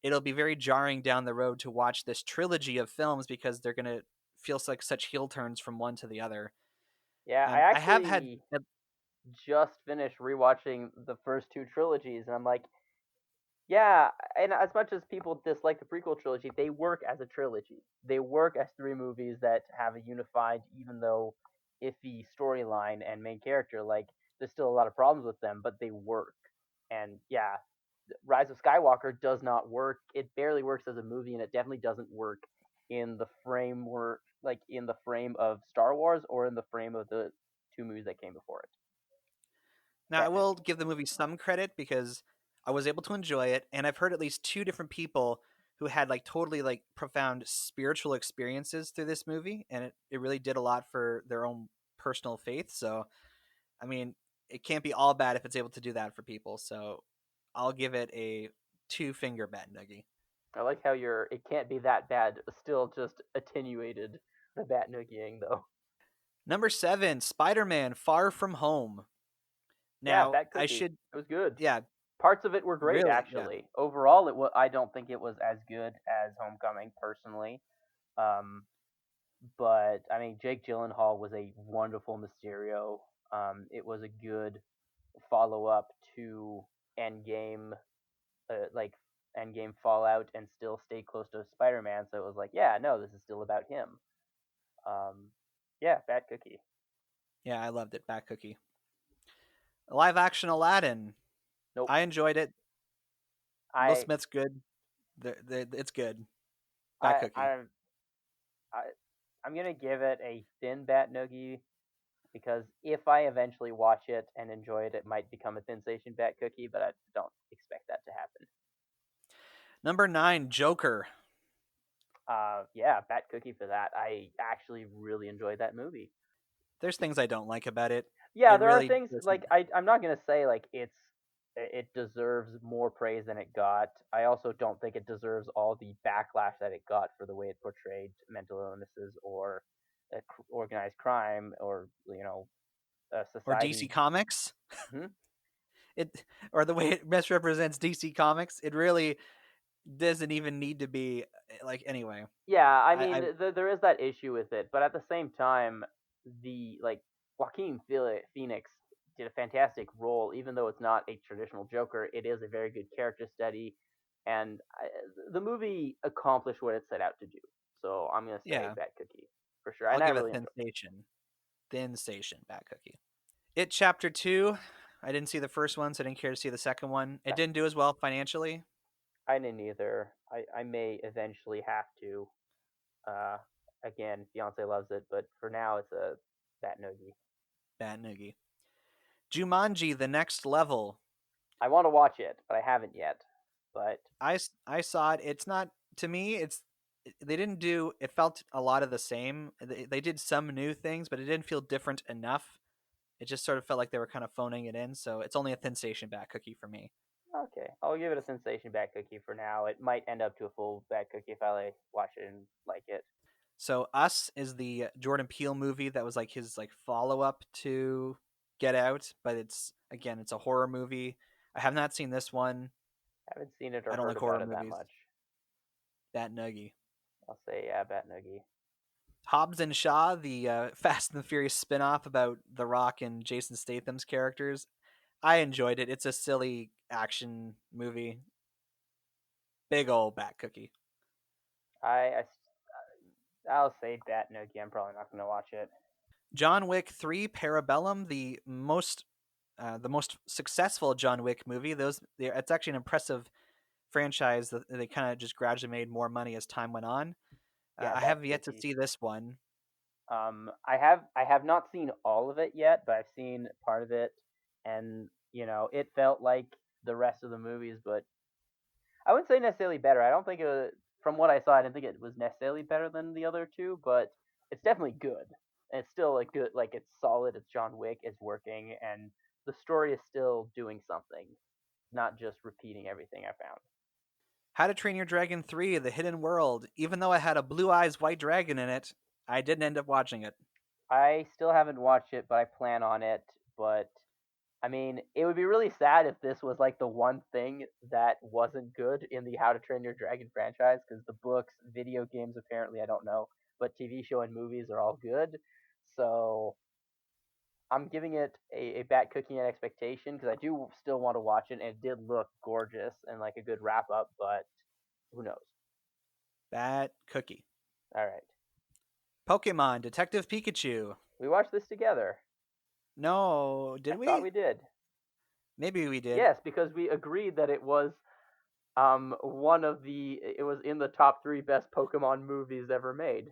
S4: it'll be very jarring down the road to watch this trilogy of films because they're gonna feel like such heel turns from one to the other.
S2: Yeah, I
S4: I have had
S2: actually just finished rewatching the first two trilogies, and I'm like, yeah, and as much as people dislike the prequel trilogy, they work as a trilogy. They work as three movies that have a unified, even though iffy storyline and main character. Like, there's still a lot of problems with them, but they work. And yeah, Rise of Skywalker does not work. It barely works as a movie, and it definitely doesn't work in the framework, like in the frame of Star Wars or in the frame of the two movies that came before it.
S4: now I
S2: Bad
S4: will
S2: cookie.
S4: give the movie some credit because I was able to enjoy it, and I've heard at least two different people who had like totally like profound spiritual experiences through this movie, and it really did a lot for their own personal faith. So I mean, it can't be all bad if it's able to do that for people. So I'll give it a 2-finger bat noogie.
S2: I like how your it can't be that bad still just attenuated the bat noogieing though.
S4: Number 7, Spider-Man: Far From Home.
S2: Yeah,
S4: Now,
S2: bat
S4: I
S2: cookie.
S4: should,
S2: It was good.
S4: yeah,
S2: Parts of it were great
S4: really, yeah.
S2: actually. Overall, I don't think it was as good as Homecoming personally. Um, but I mean, Jake Gyllenhaal was a wonderful Mysterio. It was a good follow up to Endgame, like Endgame Fallout, and still stay close to Spider-Man. So it was like, yeah, no, this is still about him. Um, yeah, Bat Cookie.
S4: Yeah, I loved it. Bat cookie. Live action Aladdin.
S2: Nope.
S4: I enjoyed it. Will
S2: I
S4: Smith's good. It's good. Bat
S2: I
S4: cookie.
S2: I I I'm gonna give it a thin Bat Noogie because if I eventually watch it and enjoy it, it might become a sensation Bat Cookie, but I don't expect that to happen.
S4: Number 9, Joker.
S2: Yeah, Bat Cookie for that. I actually really enjoyed that movie.
S4: There's things I don't like about it.
S2: Yeah,
S4: It
S2: there are
S4: really
S2: things
S4: doesn't.
S2: like I'm not gonna say like it deserves more praise than it got. I also don't think it deserves all the backlash that it got for the way it portrayed mental illnesses or organized crime or
S4: Or DC
S2: society.
S4: Comics.
S2: Hmm?
S4: It or the way it misrepresents DC Comics. It really doesn't even need to be like anyway.
S2: Yeah, I mean
S4: I
S2: there is that issue with it, but at the same time, the like Phoenix did a fantastic role, even though it's not a traditional Joker. It is a very good character study, and the movie accomplished what it set out to do. So I'm gonna say
S4: yeah,
S2: Bat Cookie for sure,
S4: I'll
S2: and I
S4: give it
S2: really
S4: Thin
S2: enjoyed it.
S4: Station. Thin Station Bat Cookie. It Chapter 2. I didn't see the first one, so I didn't care to see the second one. It didn't do as well financially.
S2: I didn't either. I may eventually have to. Uh, Again, fiance loves it, but for now it's a Bat Noogie.
S4: Bat Noogie. Jumanji: The Next Level.
S2: I want to watch it, but I haven't yet. But
S4: I saw it. It's not, to me. They didn't do. It felt a lot of the same. They did some new things, but it didn't feel different enough. It just sort of felt like they were kind of phoning it in. So it's only a Thin Station Bat Cookie for me.
S2: okay, I'll give it a sensation Bat Cookie for now. It might end up to a full Bat Cookie if I watch it and like it.
S4: So Us is the Jordan Peele movie that was like his like follow up to Get Out, but it's a horror movie. I have not seen this one.
S2: Haven't seen it
S4: I
S2: or
S4: don't
S2: heard
S4: like horror
S2: about it that
S4: movies.
S2: much.
S4: Bat Noogie.
S2: I'll say yeah, Bat Noogie.
S4: Hobbs and Shaw, the Fast and the Furious spin-off about The Rock and Jason Statham's characters. I enjoyed it. It's a silly action movie. Big old Bat Cookie.
S2: I I'll say Bat Noogie. I'm probably not gonna watch it.
S4: John Wick 3 Parabellum, the most successful John Wick movie. It's actually an impressive franchise that they kind of just gradually made more money as time went on.
S2: Yeah,
S4: I
S2: Bat
S4: have yet to
S2: Cookie.
S4: see this one.
S2: I have not seen all of it yet, but I've seen part of it, and It felt like the rest of the movies, but I wouldn't say necessarily better. I don't think from what I saw, I didn't think it was necessarily better than the other two, but it's definitely good. And it's still a good, like it's solid. It's John Wick. It's working, and the story is still doing something, not just repeating everything I found.
S4: How to Train Your Dragon 3: The Hidden World. Even though it had a Blue Eyes White Dragon in it, I didn't end up watching it.
S2: I still haven't watched it, but I plan on it. But I mean, it would be really sad if this was like the one thing that wasn't good in the How to Train Your Dragon franchise, because the books, video games, apparently, I don't know, but TV show and movies are all good. So I'm giving it a bat cookie and expectation because I do still want to watch it, and it did look gorgeous and like a good wrap up, but who knows?
S4: Bad cookie.
S2: All right.
S4: Pokemon Detective Pikachu.
S2: We watched this together.
S4: No, did
S2: I
S4: we?
S2: thought we did.
S4: Maybe we did.
S2: Yes, because we agreed that it was it was in the top 3 best Pokemon movies ever made.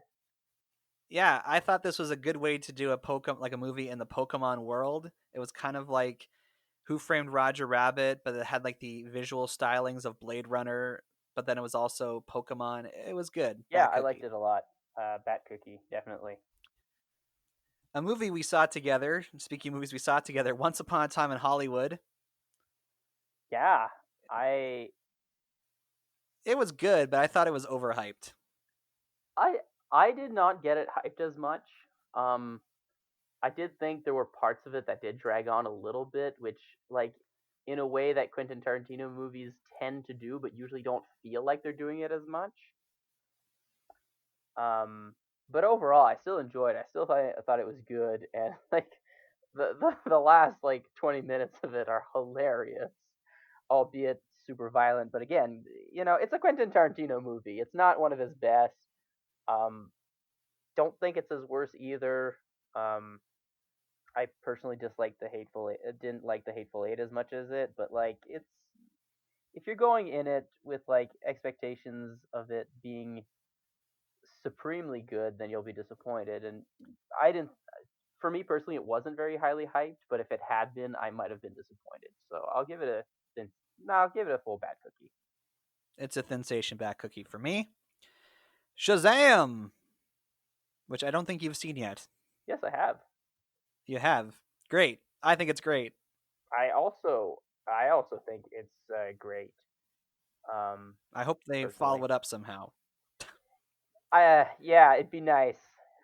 S4: Yeah, I thought this was a good way to do a movie in the Pokemon world. It was kind of like Who Framed Roger Rabbit, but it had like the visual stylings of Blade Runner, but then it was also Pokemon. It was good.
S2: Yeah,
S4: Bat
S2: I liked
S4: cookie.
S2: it a lot. Bat Cookie, definitely.
S4: A movie we saw together. Speaking of movies we saw together, Once Upon a Time in Hollywood.
S2: Yeah, I
S4: It was good, but I thought it was overhyped.
S2: I I did not get it hyped as much. Um, I did think there were parts of it that did drag on a little bit, which like in a way that Quentin Tarantino movies tend to do, but usually don't feel like they're doing it as much. Um, but overall, I still enjoyed it. I thought it was good, and like the last like 20 minutes of it are hilarious, albeit super violent. But again, it's a Quentin Tarantino movie. It's not one of his best. Um, don't think it's his worst either. Um, I personally dislike the Hateful Eight. Didn't like the Hateful Eight as much as it, but like it's if you're going in it with like expectations of it being supremely good, then you'll be disappointed. And I didn't. For me personally, it wasn't very highly hyped, but if it had been, I might have been disappointed. So I'll give it a no, I'll give it a full bad cookie.
S4: It's a sensation Bat cookie for me. Shazam! Which I don't think you've seen yet.
S2: Yes, I have.
S4: You have. Great. I think it's great.
S2: I also think it's great.
S4: I hope they
S2: Personally,
S4: follow it up somehow.
S2: yeah, it'd be nice.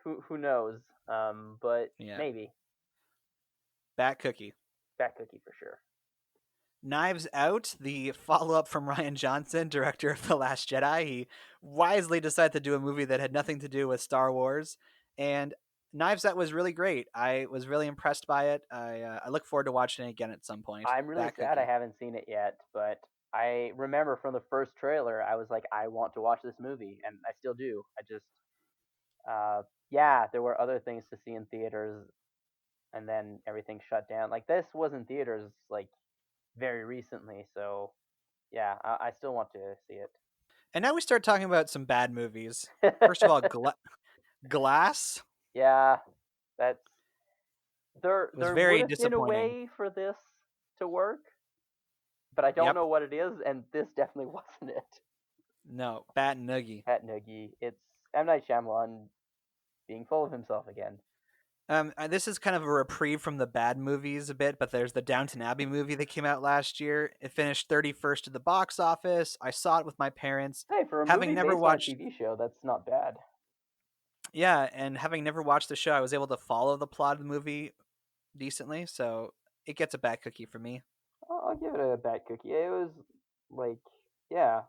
S2: Who knows? But
S4: Yeah.
S2: maybe
S4: Bat cookie.
S2: bad cookie for sure.
S4: Knives Out, the follow up from Ryan Johnson, director of The Last Jedi. He wisely decided to do a movie that had nothing to do with Star Wars. And Knives Out was really great. I was really impressed by it. I look forward to watching it again at some point.
S2: I'm really
S4: Bat
S2: sad I
S4: cookie.
S2: haven't seen it yet, but I remember from the first trailer, I was like, I want to watch this movie, and I still do. I just, yeah, there were other things to see in theaters, and then everything shut down. Like this was in theaters like very recently, so yeah, I still want to see it.
S4: And now we start talking about some bad movies. First of all, Glass
S2: Yeah, that's there.
S4: was
S2: There would
S4: very
S2: have been a
S4: disappointing.
S2: way for this to work, but I don't
S4: Yep.
S2: know what it is, and this definitely wasn't it.
S4: No, Bat and Noogie.
S2: Pat Noogie. It's M Night Shyamalan being full of himself again.
S4: This is kind of a reprieve from the bad movies a bit, but there's the Downton Abbey movie that came out last year. It finished 31st at the box office. I saw it with my parents.
S2: Hey, for a
S4: Having
S2: movie
S4: never
S2: based
S4: watched,
S2: on a TV show, that's not bad.
S4: yeah, and having never watched the show, I was able to follow the plot of the movie decently, so it gets a bad cookie for me.
S2: I'll give it a bad cookie. It was like, yeah,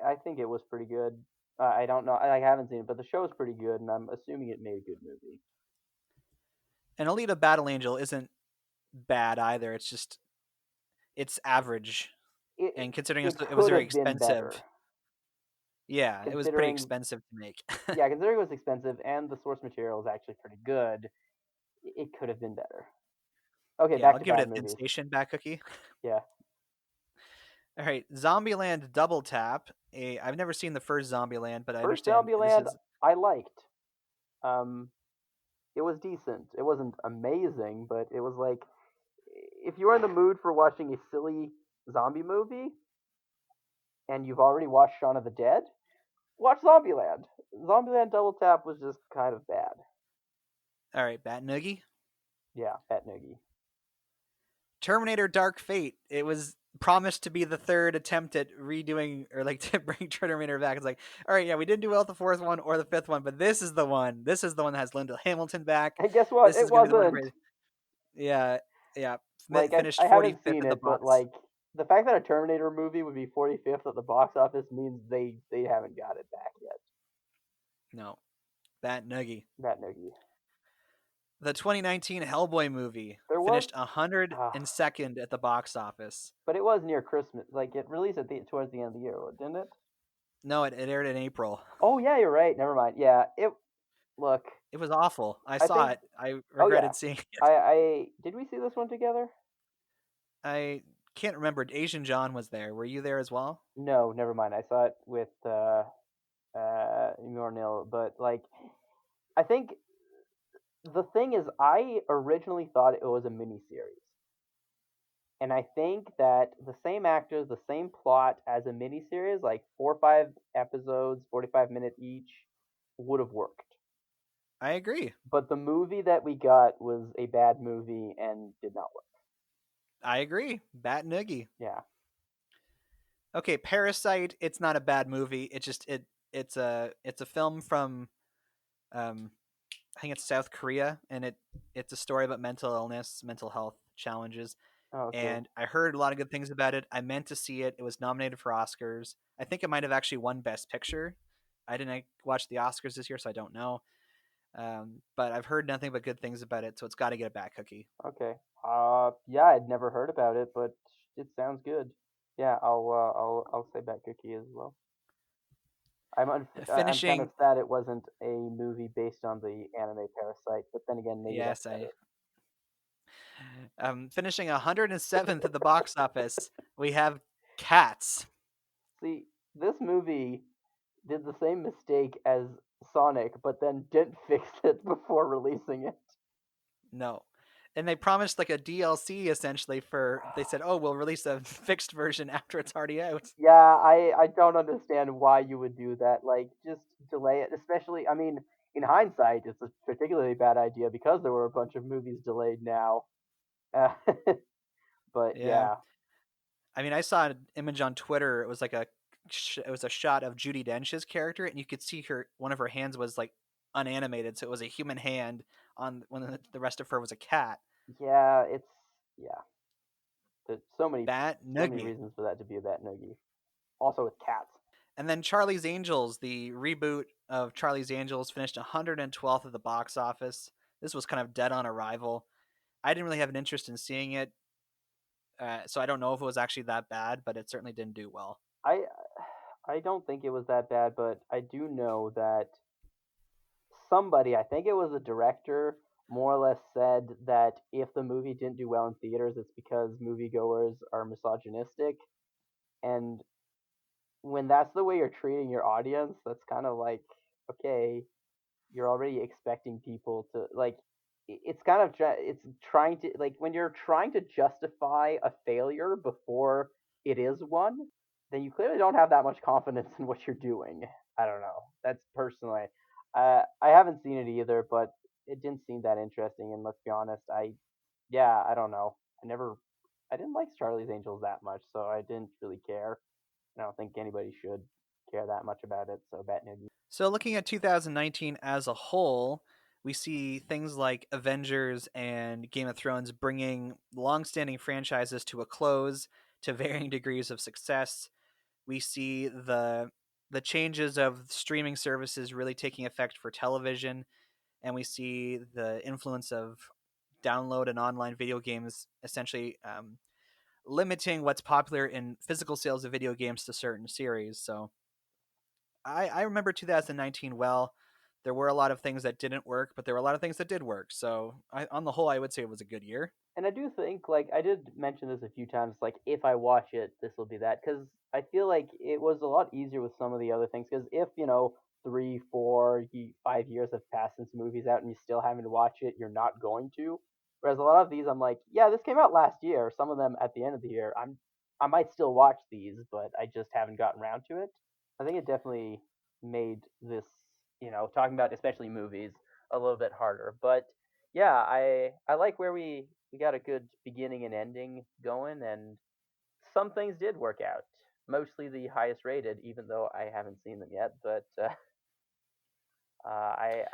S2: I think it was pretty good. I don't know. I haven't seen it, but the show is pretty good, and I'm assuming it made a good movie.
S4: And Alita Battle Angel isn't bad either. It's average, and considering
S2: It
S4: it was
S2: could
S4: very
S2: have been better.
S4: expensive. Yeah, it was pretty
S2: Considering,
S4: expensive to make.
S2: yeah, considering it was expensive and the source material is actually pretty good, it could have been better. Okay,
S4: Yeah, I'll
S2: back to
S4: give it
S2: bad
S4: a
S2: movies.
S4: sensation bad cookie.
S2: Yeah.
S4: All right, Zombieland Double Tap. I've never seen the first Zombieland, but I
S2: First
S4: understand this
S2: Zombieland,
S4: is
S2: I liked. Um, it was decent. It wasn't amazing, but it was like if you're in the mood for watching a silly zombie movie, and you've already watched Shaun of the Dead, watch Zombieland. Zombieland Double Tap was just kind of bad.
S4: All right, Bat Noogie.
S2: Yeah, Pat Noogie.
S4: Terminator Dark Fate. It was promised to be the third attempt at redoing or like to bring Terminator back. It's like, all right, yeah, we didn't do well with the fourth one or the fifth one, but this is the one. This is the one that has Linda Hamilton back.
S2: And guess what?
S4: This
S2: It
S4: is gonna be the one.
S2: wasn't.
S4: Yeah, yeah.
S2: Like,
S4: Finished
S2: I haven't
S4: 45th
S2: seen
S4: at the
S2: it, but
S4: box.
S2: like the fact that a Terminator movie would be 45th at the box office means they haven't got it back yet.
S4: No, Bat Noogie.
S2: Pat Noogie.
S4: The 2019 Hellboy movie
S2: There was-
S4: finished 102nd at the box office.
S2: But it was near Christmas. Like it released towards the end of the year, didn't it?
S4: No, it aired in April.
S2: Oh yeah, you're right. Never mind. Yeah, look.
S4: It was awful. I saw
S2: think-
S4: it. I regretted
S2: yeah.
S4: seeing it.
S2: I did we see this one together?
S4: I can't remember. Asian John was there. Were you there as well?
S2: No, never mind. I saw it with Nil, but like I think the thing is I originally thought it was a miniseries. And I think that the same actors, the same plot as a miniseries, like 4 or 5 episodes, 45 minutes each, would have worked.
S4: I agree.
S2: But the movie that we got was a bad movie and did not work.
S4: I agree. Bat Noogie.
S2: Yeah.
S4: Okay, Parasite. It's not a bad movie. It's just it's a film from I think it's South Korea, and it's a story about mental illness, mental health challenges.
S2: Oh, okay.
S4: And I heard a lot of good things about it. I meant to see it. It was nominated for Oscars. I think it might have actually won Best Picture. I didn't watch the Oscars this year, so I don't know. But I've heard nothing but good things about it, so it's got to get a Bat Cookie.
S2: Okay. Yeah, I'd never heard about it, but it sounds good. Yeah, I'll say Bat Cookie as well. I'm kind of sad it wasn't a movie based on the anime Parasite, but then again, maybe
S4: yes,
S2: that's
S4: finishing 107th at the box office. We have Cats.
S2: See, this movie did the same mistake as Sonic, but then didn't fix it before releasing it.
S4: No. And they promised like a DLC essentially they said, oh, we'll release a fixed version after it's already out.
S2: Yeah, I don't understand why you would do that. Like, just delay it. Especially, I mean, in hindsight, it's a particularly bad idea because there were a bunch of movies delayed now. But yeah.
S4: I mean, I saw an image on Twitter. It was like it was a shot of Judi Dench's character, and you could see one of her hands was like unanimated, so it was a human hand on when the rest of her was a cat.
S2: Yeah, there's so many reasons for that to be a Bat Noogie. Also with cats.
S4: And then Charlie's Angels, the reboot of Charlie's Angels, finished 112th at the box office. This was kind of dead on arrival. I didn't really have an interest in seeing it, so I don't know if it was actually that bad, but it certainly didn't do well.
S2: I don't think it was that bad, but I do know that somebody, I think it was a director, more or less said that if the movie didn't do well in theaters, it's because moviegoers are misogynistic. And when that's the way you're treating your audience, that's kind of like, okay, you're already expecting people to, like, it's kind of, it's trying to, like, when you're trying to justify a failure before it is one, then you clearly don't have that much confidence in what you're doing. I don't know. That's personally. I haven't seen it either, but it didn't seem that interesting. And let's be honest, I don't know. I didn't like Charlie's Angels that much, so I didn't really care. I don't think anybody should care that much about it. So Bat Noogie.
S4: So looking at 2019 as a whole, we see things like Avengers and Game of Thrones bringing long-standing franchises to a close to varying degrees of success. We see the changes of streaming services really taking effect for television, and we see the influence of download and online video games essentially limiting what's popular in physical sales of video games to certain series. So I remember 2019 well. There were a lot of things that didn't work, but there were a lot of things that did work. So on the whole, I would say it was a good year.
S2: And I do think, like, I did mention this a few times, like, if I watch it, this will be that. Because I feel like it was a lot easier with some of the other things. Because if, 3, 4, 5 years have passed since the movie's out and you still haven't watched it, you're not going to. Whereas a lot of these, I'm like, yeah, this came out last year. Some of them at the end of the year, I might still watch these, but I just haven't gotten around to it. I think it definitely made this, talking about especially movies a little bit harder. But yeah, I like where we got a good beginning and ending going, and some things did work out. Mostly the highest rated, even though I haven't seen them yet. But I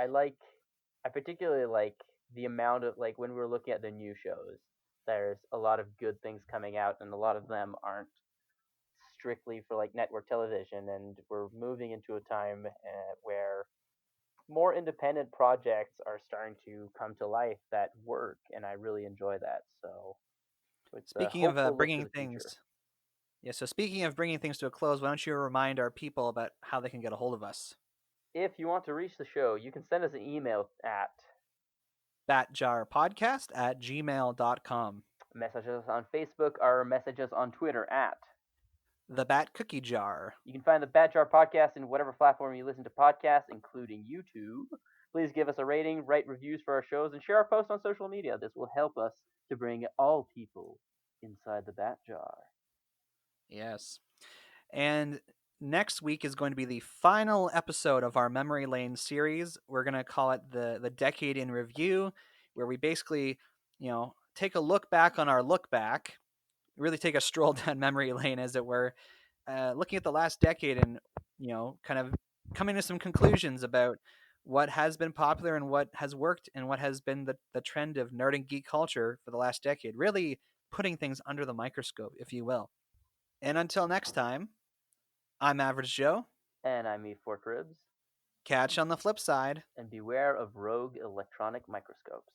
S2: particularly like the amount of like when we're looking at the new shows. There's a lot of good things coming out, and a lot of them aren't strictly for like network television. And we're moving into a time where more independent projects are starting to come to life that work, and I really enjoy that. So it's a
S4: Speaking of
S2: hopeful look to
S4: bringing
S2: the future.
S4: things, yeah. So speaking of bringing things to a close, why don't you remind our people about how they can get a hold of us?
S2: If you want to reach the show, you can send us an email at
S4: batjarpodcast@gmail.com.
S2: message us on Facebook or message us on Twitter at.
S4: The Bat Cookie Jar.
S2: You can find the Bat Jar Podcast in whatever platform you listen to podcasts, including YouTube. Please give us a rating, write reviews for our shows, and share our posts on social media. This will help us to bring all people inside the Bat Jar.
S4: Yes. And next week is going to be the final episode of our Memory Lane series. We're going to call it the Decade in Review, where we basically, take a look back on our look back, really take a stroll down memory lane, as it were, looking at the last decade and, kind of coming to some conclusions about what has been popular and what has worked and what has been the trend of nerd and geek culture for the last decade, really putting things under the microscope, if you will. And until next time, I'm Average Joe.
S2: And I'm E. Fork Ribs.
S4: Catch on the flip side.
S2: And beware of rogue electronic microscopes.